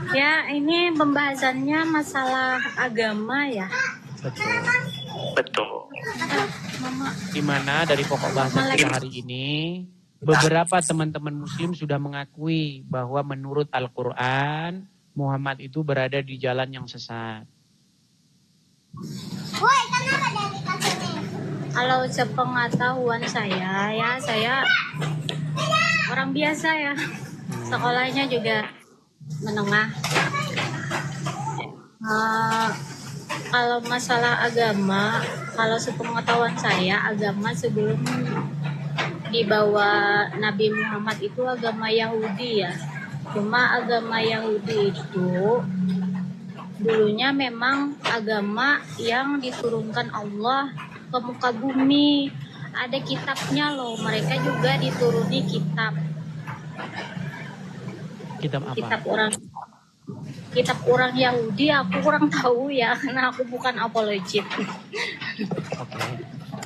Ya, ini pembahasannya masalah agama ya. Betul. Di mana dari pokok bahasan kita hari ini, beberapa teman-teman muslim sudah mengakui bahwa menurut Al-Quran, Muhammad itu berada di jalan yang sesat. Kalau sepengetahuan saya ya, saya orang biasa ya. Sekolahnya juga menengah. Kalau masalah agama, kalau sepengetahuan saya, agama sebelum dibawa Nabi Muhammad itu agama Yahudi ya. Cuma agama Yahudi itu dulunya memang agama yang diturunkan Allah ke muka bumi. Ada kitabnya loh, mereka juga dituruni kitab. Kitab apa? Kitab orang Yahudi aku kurang tahu ya, karena aku bukan apologit. Oke.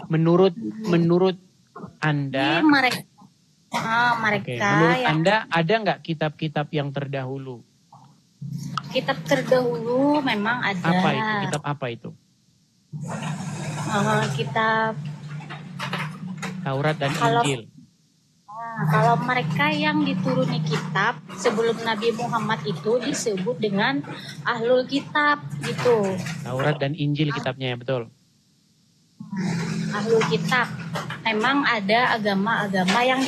Menurut Anda, Mereka menurut ya. Anda ada nggak kitab-kitab yang terdahulu Kitab terdahulu memang ada. Apa itu? Kitab apa itu? Kitab Taurat dan Kalau- Injil. kalau mereka yang dituruni kitab sebelum Nabi Muhammad itu disebut dengan ahlul kitab gitu. Taurat dan Injil kitabnya ya, betul. Ahlul kitab. Memang ada agama-agama yang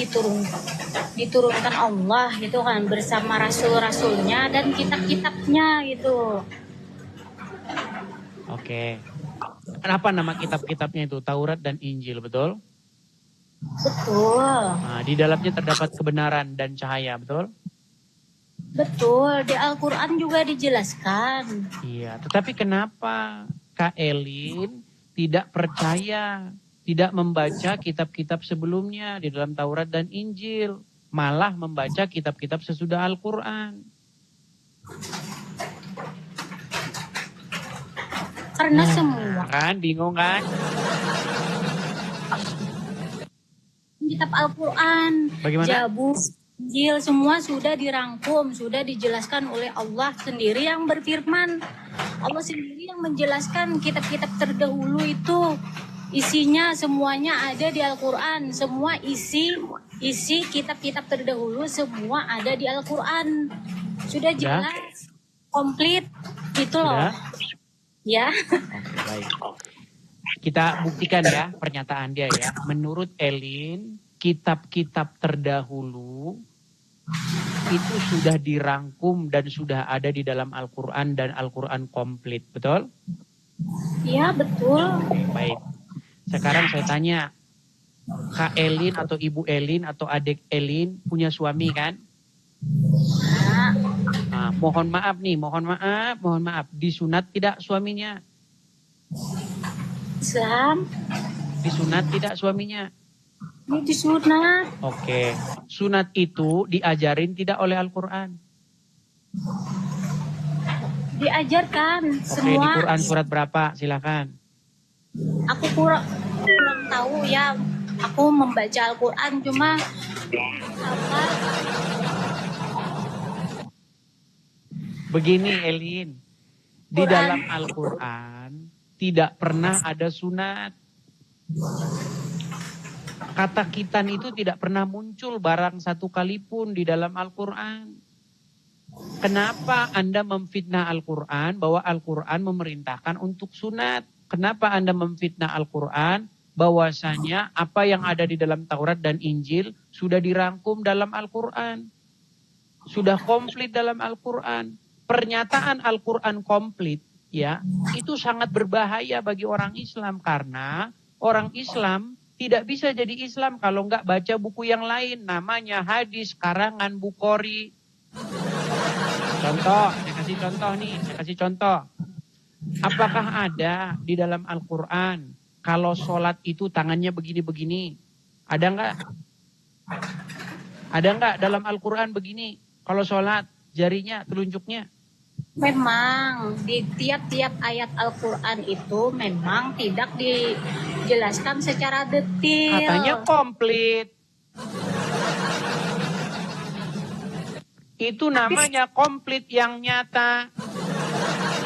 diturunkan Allah gitu kan bersama rasul-rasulnya dan kitab-kitabnya gitu. Oke. Kenapa nama kitab-kitabnya itu Taurat dan Injil, betul? Betul. Nah, di dalamnya terdapat kebenaran dan cahaya, betul? Betul, di Al-Quran juga dijelaskan. Iya, tetapi kenapa Kak Elin tidak percaya, tidak membaca kitab-kitab sebelumnya di dalam Taurat dan Injil, malah membaca kitab-kitab sesudah Al-Quran? Karena semua Kan, bingung kan? kitab Al-Quran, Bagaimana? Zabur, Injil, semua sudah dirangkum, sudah dijelaskan oleh Allah sendiri yang berfirman. Allah sendiri yang menjelaskan kitab-kitab terdahulu itu isinya semuanya ada di Al-Quran. Semua isi kitab-kitab terdahulu semua ada di Al-Quran. Sudah jelas, komplit gitu loh. Sudah? Ya. Oke, baik. Kita buktikan ya pernyataan dia ya. Menurut Elin, kitab-kitab terdahulu itu sudah dirangkum dan sudah ada di dalam Al-Quran dan Al-Quran komplit, betul? Ya, betul. Oke, baik. Sekarang saya tanya, Kak Elin atau Ibu Elin atau adik Elin punya suami kan? Nah, mohon maaf nih, mohon maaf. Disunat tidak suaminya? Islam Disunat tidak suaminya? ini disunat. Oke. Sunat itu diajarin tidak oleh Al-Quran? Diajarkan Oke, semua. di Quran surat berapa? Silakan. Aku kurang tahu ya. Aku membaca Al-Quran cuma apa? Begini Elin, di Quran. dalam Al-Quran tidak pernah ada sunat. Kata khitan itu tidak pernah muncul barang satu kali pun di dalam Al-Quran. Kenapa Anda memfitnah Al-Quran bahwa Al-Quran memerintahkan untuk sunat? Kenapa Anda memfitnah Al-Quran bahwasanya apa yang ada di dalam Taurat dan Injil sudah dirangkum dalam Al-Quran? Sudah komplit dalam Al-Quran. Pernyataan Al-Quran komplit ya, itu sangat berbahaya bagi orang Islam karena orang Islam tidak bisa jadi Islam kalau nggak baca buku yang lain. Namanya hadis karangan Bukhari. Contoh, saya kasih contoh. Apakah ada di dalam Al-Quran kalau sholat itu tangannya begini-begini? Ada nggak? Ada nggak dalam Al-Quran begini? Kalau sholat jarinya, telunjuknya? Memang di tiap-tiap ayat Al-Quran itu memang tidak dijelaskan secara detail. Katanya komplit. Itu namanya komplit yang nyata.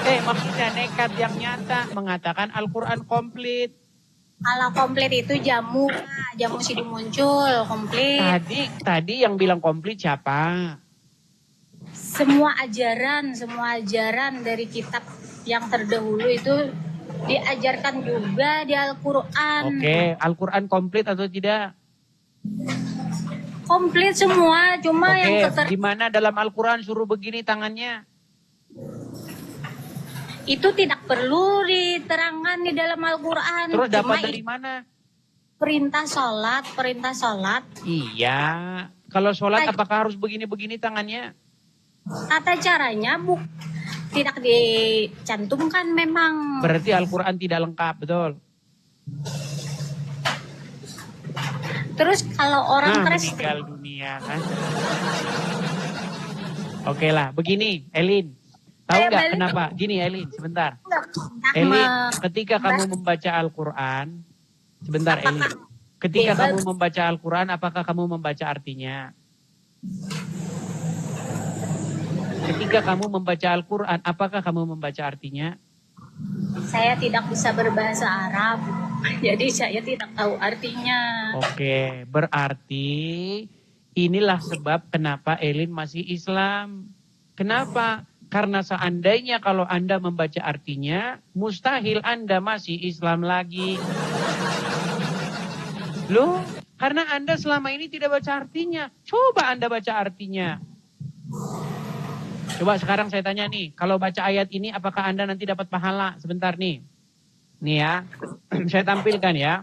Maksudnya nekat yang nyata mengatakan Al-Quran komplit. Kalau komplit itu jamu sidi muncul komplit. Tadi yang bilang komplit siapa? Semua ajaran dari kitab yang terdahulu itu diajarkan juga di Al-Quran. Oke, Al-Quran komplit atau tidak? Komplit semua, cuma yang Oke, di mana dalam Al-Quran suruh begini tangannya? itu tidak perlu diterangkan di dalam Al-Quran. Terus dapat Cuma dari mana? perintah sholat. Iya, kalau sholat apakah harus begini-begini tangannya? Tata caranya tidak dicantumkan memang. Berarti Al-Quran tidak lengkap, betul? Terus kalau orang meninggal Kristen, dunia kan? Oke lah, begini Elin. Tahu Saya nggak balik. kenapa? Gini Elin, sebentar. Elin, ketika kamu membaca Al-Quran, sebentar Elin. Ketika kamu membaca Al-Quran, apakah kamu membaca artinya? Ketika kamu membaca Al-Quran, apakah kamu membaca artinya? Saya tidak bisa berbahasa Arab, jadi saya tidak tahu artinya. Oke, berarti inilah sebab kenapa Elin masih Islam. Kenapa? Karena seandainya kalau Anda membaca artinya, mustahil Anda masih Islam lagi. Loh, karena Anda selama ini tidak baca artinya. Coba Anda baca artinya. Coba sekarang saya tanya nih, kalau baca ayat ini apakah Anda nanti dapat pahala? Sebentar nih. Nih ya, saya tampilkan ya.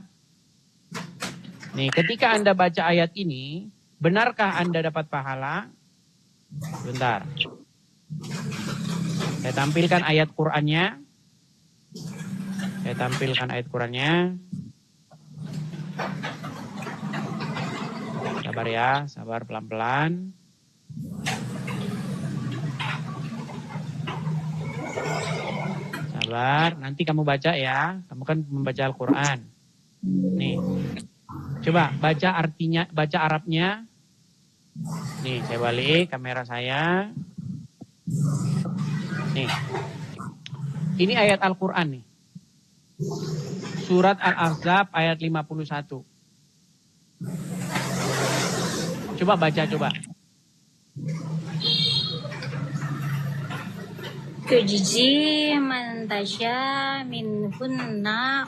Nih, ketika Anda baca ayat ini, benarkah Anda dapat pahala? Sebentar. Saya tampilkan ayat Qur'annya. Saya tampilkan ayat Qur'annya. Sabar ya, sabar pelan-pelan. Sabar, nanti kamu baca ya. Kamu kan membaca Al-Quran. Nih, coba baca artinya, baca Arabnya. Nih, saya balik kamera saya. Nih, ini ayat Al-Quran nih. Surat Al-Ahzab ayat 51. Coba baca, coba. Tujzi man tasya minhunna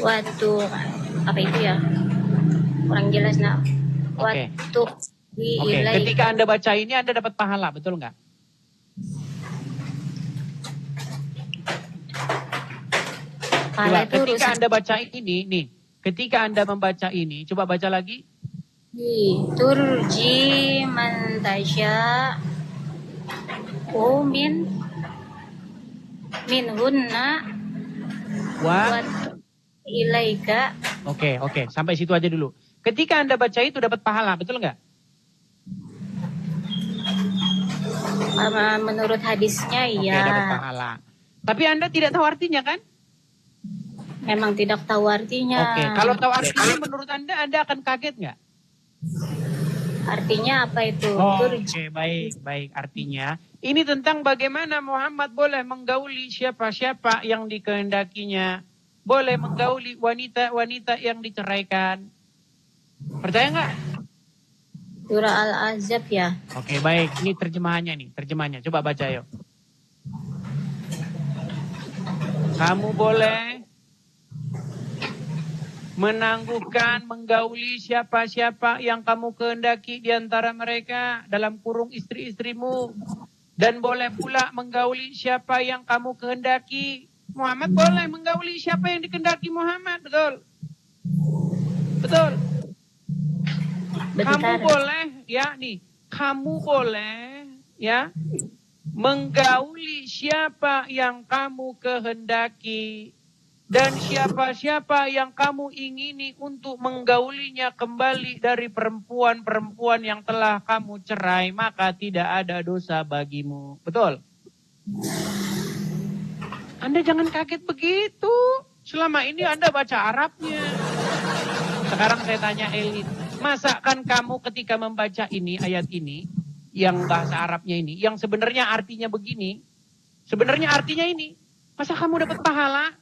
watu, apa itu ya? Kurang jelas nak. Oke. Watu Oke, ketika Anda baca ini Anda dapat pahala, betul nggak? Coba ketika Anda baca ini, nih. Ketika Anda membaca ini, coba baca lagi. Turji man tasya minhunna wa ilaika. Oke, sampai situ aja dulu. Ketika Anda baca itu dapat pahala, betul nggak? Menurut hadisnya Oke, ya. dapat pahala. Tapi Anda tidak tahu artinya kan? Memang tidak tahu artinya. Oke, kalau tahu artinya menurut Anda akan kaget nggak? Artinya apa itu? Oke, baik. Artinya, ini tentang bagaimana Muhammad boleh menggauli siapa-siapa yang dikehendakinya. Boleh menggauli wanita-wanita yang diceraikan. Percaya nggak? Surah Al-Ahzab ya. Oke, baik. Ini terjemahannya nih. Terjemahannya. Coba baca yuk. Kamu boleh menangguhkan, menggauli siapa-siapa yang kamu kehendaki di antara mereka dalam kurung istri-istrimu. Dan boleh pula menggauli siapa yang kamu kehendaki. Muhammad boleh menggauli siapa yang dikehendaki Muhammad. Betul? Betul? Kamu boleh, ya nih. Kamu boleh, ya. Menggauli siapa yang kamu kehendaki. Dan siapa-siapa yang kamu ingini untuk menggaulinya kembali dari perempuan-perempuan yang telah kamu cerai, maka tidak ada dosa bagimu. Betul? Anda jangan kaget begitu. Selama ini Anda baca Arabnya. Sekarang saya tanya Elin, masakan kamu ketika membaca ini, ayat ini, yang bahasa Arabnya ini, yang sebenarnya artinya begini, sebenarnya artinya ini, masa kamu dapat pahala?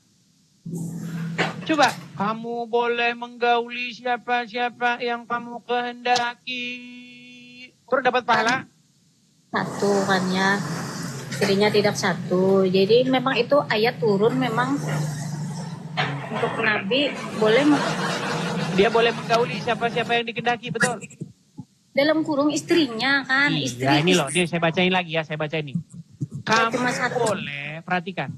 Coba, kamu boleh menggauli siapa-siapa yang kamu kehendaki. Terus dapat pahala? Satu kan ya. Istrinya tidak satu. Jadi memang itu ayat turun memang untuk Nabi boleh. Dia boleh menggauli siapa-siapa yang dikehendaki, betul? Dalam kurung istrinya kan. Istri. Ya ini loh, ini saya bacain lagi ya, saya baca ini. Kamu boleh, perhatikan.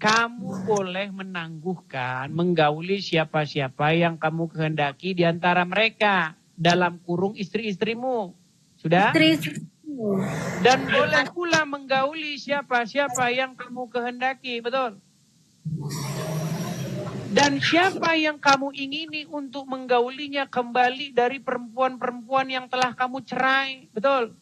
Kamu boleh menangguhkan, menggauli siapa-siapa yang kamu kehendaki di antara mereka dalam kurung istri-istrimu. Sudah? Dan boleh pula menggauli siapa-siapa yang kamu kehendaki, betul? Dan siapa yang kamu ingini untuk menggaulinya kembali dari perempuan-perempuan yang telah kamu cerai, betul?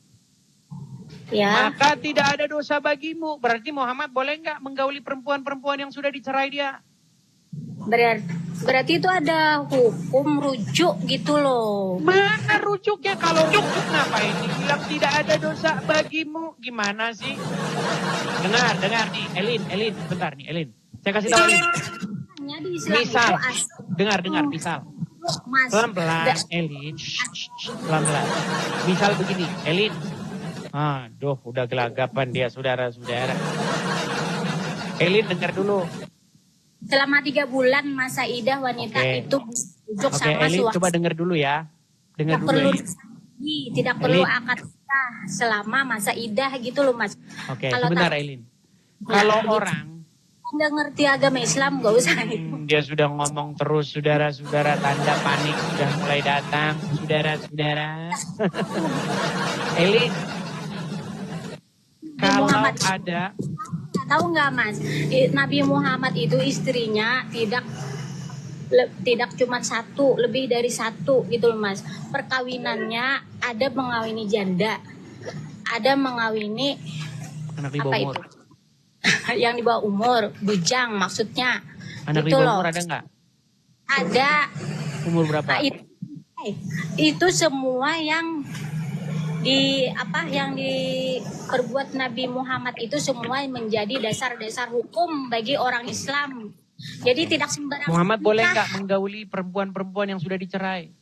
Ya. Maka tidak ada dosa bagimu. Berarti Muhammad boleh nggak menggauli perempuan-perempuan yang sudah dicerai dia? Berarti Berarti itu ada hukum rujuk gitu loh. Mana rujuknya? Kalau rujuk ngapain dibilang tidak ada dosa bagimu? Gimana sih? Dengar nih, Elin, bentar nih, Elin. Saya kasih tahu Elin. Hanya di Islam Misal, itu dengar, misal. Mas. Pelan-pelan, Elin. Pelan-pelan. Misal begini, Elin. Aduh, udah gelagapan dia, saudara-saudara. Elin, dengar dulu. Selama 3 bulan masa idah wanita itu rujuk sama Elin, suami. coba dengar dulu ya. Dengar Tidak dulu, perlu Elin. tidak perlu akad nikah selama masa idah gitu loh Mas. Kalau Sebentar, tak- Elin. Kalau gitu. orang Anda ngerti agama Islam gak usah itu. dia sudah ngomong terus, saudara-saudara, tanda panik sudah mulai datang, saudara-saudara. Elin, kalau Muhammad. ada, Tahu nggak Mas, Nabi Muhammad itu istrinya tidak cuma satu, lebih dari satu gitu loh Mas. Perkawinannya ada mengawini janda, ada mengawini anak di bawah umur, yang di bawah umur, bujang maksudnya. anak di Gitu bawah loh. umur ada nggak? Ada. Umur berapa? Nah, itu semua yang diperbuat Nabi Muhammad itu semua menjadi dasar-dasar hukum bagi orang Islam. Jadi tidak sembarangan. Muhammad boleh nggak menggauli perempuan-perempuan yang sudah dicerai?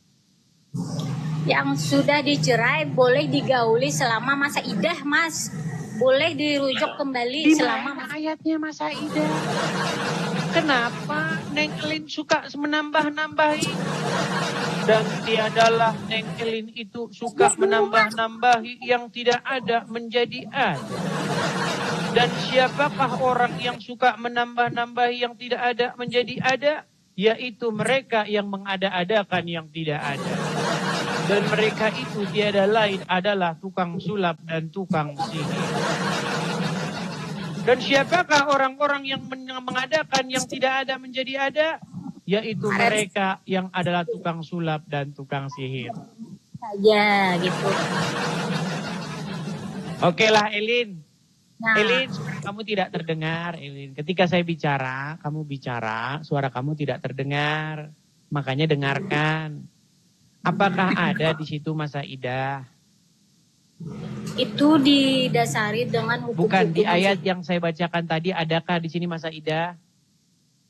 Yang sudah dicerai boleh digauli selama masa idah, Mas. Boleh dirujuk kembali Di selama mana ayatnya masa idah? Kenapa Neng Elin suka menambah-nambahi? Dan tiadalah Neng Elin itu suka menambah-nambahi yang tidak ada menjadi ada. Dan siapakah orang yang suka menambah-nambahi yang tidak ada menjadi ada? Yaitu mereka yang mengada-adakan yang tidak ada. Dan mereka itu tiada lain adalah tukang sulap dan tukang sihir. Dan siapakah orang-orang yang mengadakan yang tidak ada menjadi ada? Yaitu mereka yang adalah tukang sulap dan tukang sihir. saja gitu. Oke lah Elin. Nah, Elin, suara kamu tidak terdengar, Elin. Ketika saya bicara, kamu bicara, suara kamu tidak terdengar. Makanya dengarkan. Apakah ada di situ masa idah? itu didasari dengan hukum-hukum Bukan di ayat yang saya bacakan tadi, adakah di sini masa idah?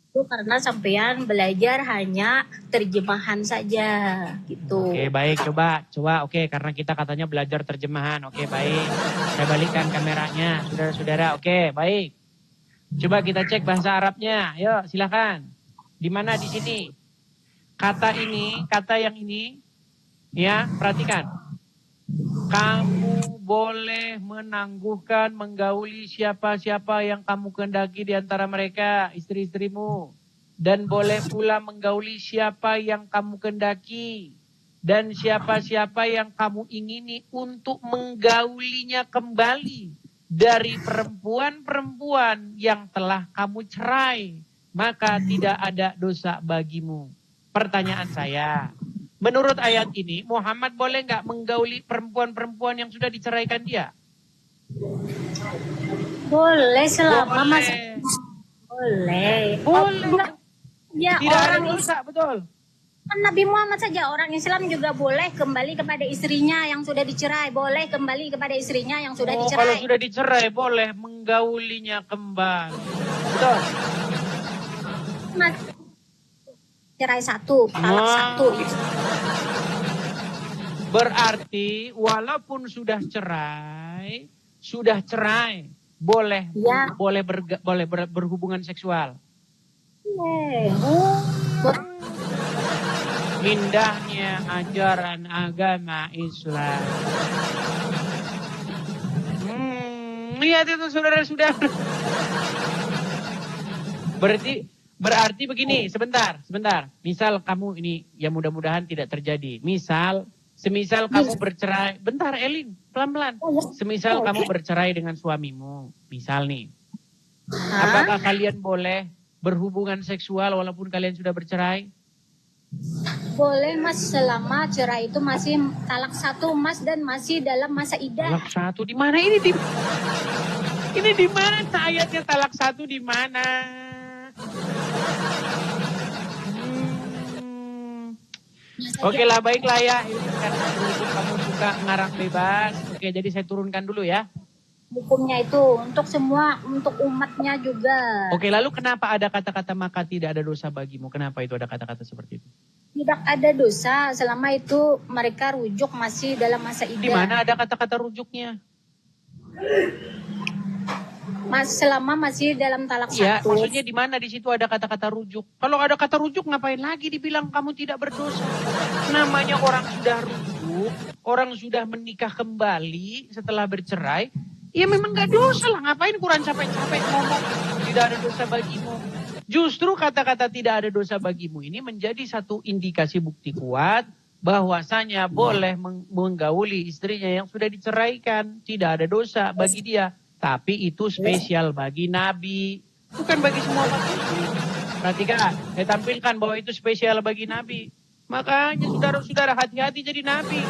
itu karena sampean belajar hanya terjemahan saja gitu. Oke, baik. Coba. Oke, karena kita katanya belajar terjemahan. Oke, baik. Saya balikkan kameranya, saudara-saudara. Oke, baik. Coba kita cek bahasa Arabnya. Yuk, silakan. Di mana di sini? Kata yang ini, ya, perhatikan. Kamu boleh menangguhkan, menggauli siapa-siapa yang kamu kehendaki di antara mereka, istri-istrimu. Dan boleh pula menggauli siapa yang kamu kehendaki. Dan siapa-siapa yang kamu ingini untuk menggaulinya kembali dari perempuan-perempuan yang telah kamu cerai. Maka tidak ada dosa bagimu. Pertanyaan saya, menurut ayat ini, Muhammad boleh nggak menggauli perempuan-perempuan yang sudah diceraikan dia? Boleh selama Boleh. masih boleh. Boleh. Ya Tidak ada orang dosa, betul. Islam, Nabi Muhammad saja orang Islam juga boleh kembali kepada istrinya yang sudah dicerai, boleh kembali kepada istrinya yang sudah Kalau dicerai. sudah dicerai, boleh menggaulinya kembali. Betul. Mas, cerai satu, talak Wah. satu. Berarti walaupun sudah cerai, boleh Ya. boleh berhubungan seksual. Indahnya ajaran agama Islam. Lihat itu saudara-saudara. Berarti begini, sebentar. Misal kamu ini, ya mudah-mudahan tidak terjadi. Semisal kamu bercerai, bentar Elin, pelan-pelan. Semisal kamu bercerai dengan suamimu, misal nih. Apakah kalian boleh berhubungan seksual walaupun kalian sudah bercerai? Boleh Mas, selama cerai itu masih talak satu Mas dan masih dalam masa idah. Talak satu di mana ini? Ini di mana ayatnya talak satu di mana? Oke lah, baiklah ya. Ini karena berhubung kamu suka ngarang bebas. Oke, jadi saya turunkan dulu ya. Hukumnya itu untuk semua, untuk umatnya juga. Oke, lalu kenapa ada kata-kata maka tidak ada dosa bagimu? Kenapa itu ada kata-kata seperti itu? Tidak ada dosa selama itu mereka rujuk masih dalam masa Di iddah. mana ada kata-kata rujuknya? Selama masih dalam talak Iya, satu. maksudnya di mana di situ ada kata-kata rujuk? Kalau ada kata rujuk ngapain lagi dibilang kamu tidak berdosa? Namanya orang sudah rujuk, orang sudah menikah kembali setelah bercerai, ya memang gak dosa lah. Ngapain kurang capek-capek ngomong tidak ada dosa bagimu? Justru kata-kata tidak ada dosa bagimu ini menjadi satu indikasi bukti kuat bahwasanya boleh menggauli istrinya yang sudah diceraikan. Tidak ada dosa bagi dia. Tapi itu spesial bagi Nabi. Bukan bagi semua umat muslim. Perhatikan, saya tampilkan bahwa itu spesial bagi Nabi. Makanya saudara-saudara hati-hati jadi Nabi.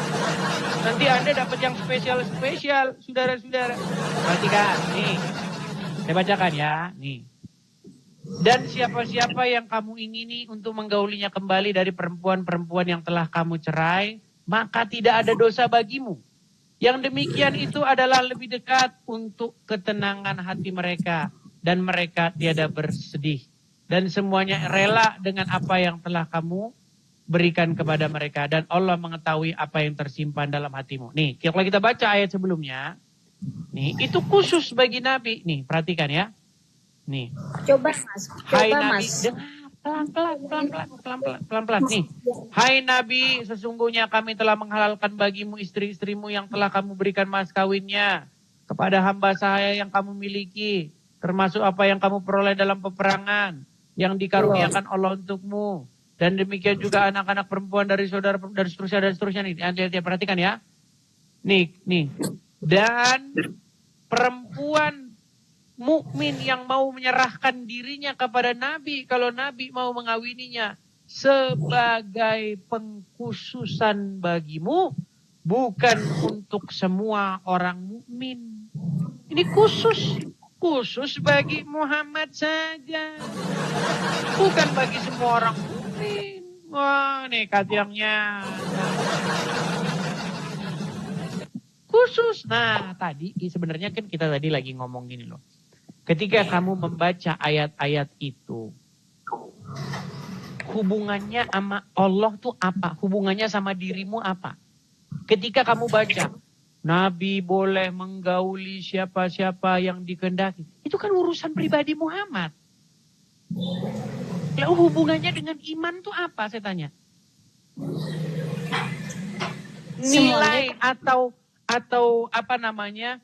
Nanti Anda dapat yang spesial-spesial, saudara-saudara. Perhatikan, nih. Saya bacakan ya, nih. Dan siapa-siapa yang kamu ingini untuk menggaulinya kembali dari perempuan-perempuan yang telah kamu cerai, maka tidak ada dosa bagimu. Yang demikian itu adalah lebih dekat untuk ketenangan hati mereka. Dan mereka tiada bersedih. Dan semuanya rela dengan apa yang telah kamu berikan kepada mereka. Dan Allah mengetahui apa yang tersimpan dalam hatimu. Nih, kalau kita baca ayat sebelumnya. Nih, itu khusus bagi Nabi. Nih, perhatikan ya. Nih. Coba Mas, Hai coba Nabi, Mas. pelan-pelan nih. Hai Nabi, sesungguhnya kami telah menghalalkan bagimu istri-istrimu yang telah kamu berikan mas kawinnya kepada hamba saya yang kamu miliki, termasuk apa yang kamu peroleh dalam peperangan yang dikaruniakan Allah untukmu, dan demikian juga anak-anak perempuan dari saudara dan seterusnya nih. Hati-hati perhatikan ya. Nih. Dan perempuan mukmin yang mau menyerahkan dirinya kepada Nabi kalau Nabi mau mengawininya sebagai pengkhususan bagimu, bukan untuk semua orang mukmin. Ini khusus bagi Muhammad saja, bukan bagi semua orang mukmin. Wah, nih katiangnya khusus. Nah, tadi sebenarnya kan kita tadi lagi ngomong gini loh. Ketika kamu membaca ayat-ayat itu, hubungannya sama Allah tuh apa? Hubungannya sama dirimu apa? Ketika kamu baca, Nabi boleh menggauli siapa-siapa yang dikehendaki. Itu kan urusan pribadi Muhammad. Lalu hubungannya dengan iman tuh apa, saya tanya? Nilai atau apa namanya,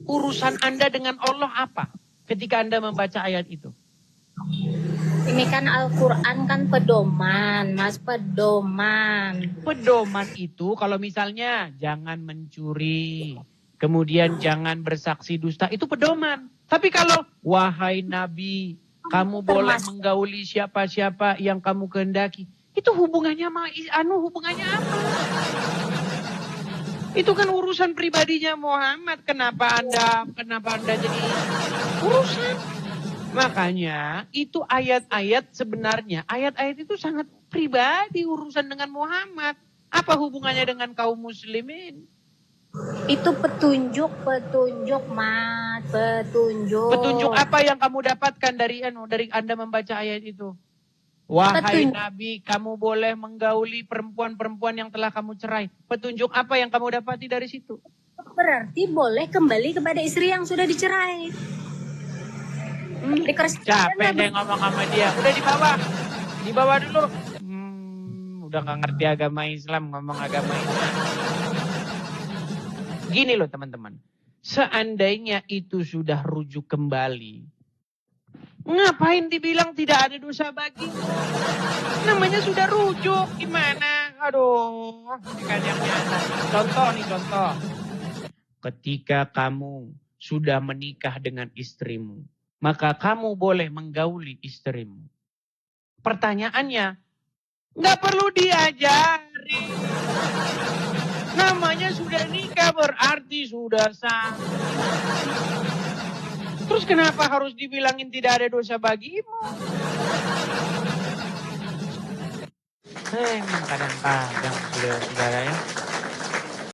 urusan Anda dengan Allah apa ketika Anda membaca ayat itu? Ini kan Al-Quran kan pedoman, Mas, pedoman. Pedoman itu kalau misalnya jangan mencuri, kemudian jangan bersaksi dusta, itu pedoman. Tapi kalau wahai Nabi, kamu boleh menggauli siapa-siapa yang kamu kehendaki, itu hubungannya sama hubungannya apa? Itu kan urusan pribadinya Muhammad. Kenapa Anda jadi urusan? Makanya itu ayat-ayat sebenarnya. Ayat-ayat itu sangat pribadi urusan dengan Muhammad. Apa hubungannya dengan kaum muslimin? Itu petunjuk Mas, petunjuk. Petunjuk apa yang kamu dapatkan dari Anda membaca ayat itu? Wahai Nabi, kamu boleh menggauli perempuan-perempuan yang telah kamu cerai. Petunjuk apa yang kamu dapati dari situ? Berarti boleh kembali kepada istri yang sudah dicerai. Capek deh ngomong sama dia. Udah dibawa dulu. Udah gak ngerti agama Islam, ngomong agama Islam. Gini loh teman-teman. Seandainya itu sudah rujuk kembali, ngapain dibilang tidak ada dosa bagimu? Namanya sudah rujuk, gimana? Aduh, contoh. Ketika kamu sudah menikah dengan istrimu, maka kamu boleh menggauli istrimu. Pertanyaannya, nggak perlu diajari. Namanya sudah nikah berarti sudah sah. Terus kenapa harus dibilangin tidak ada dosa bagimu? Memang kadang-kadang beliau saudara ya.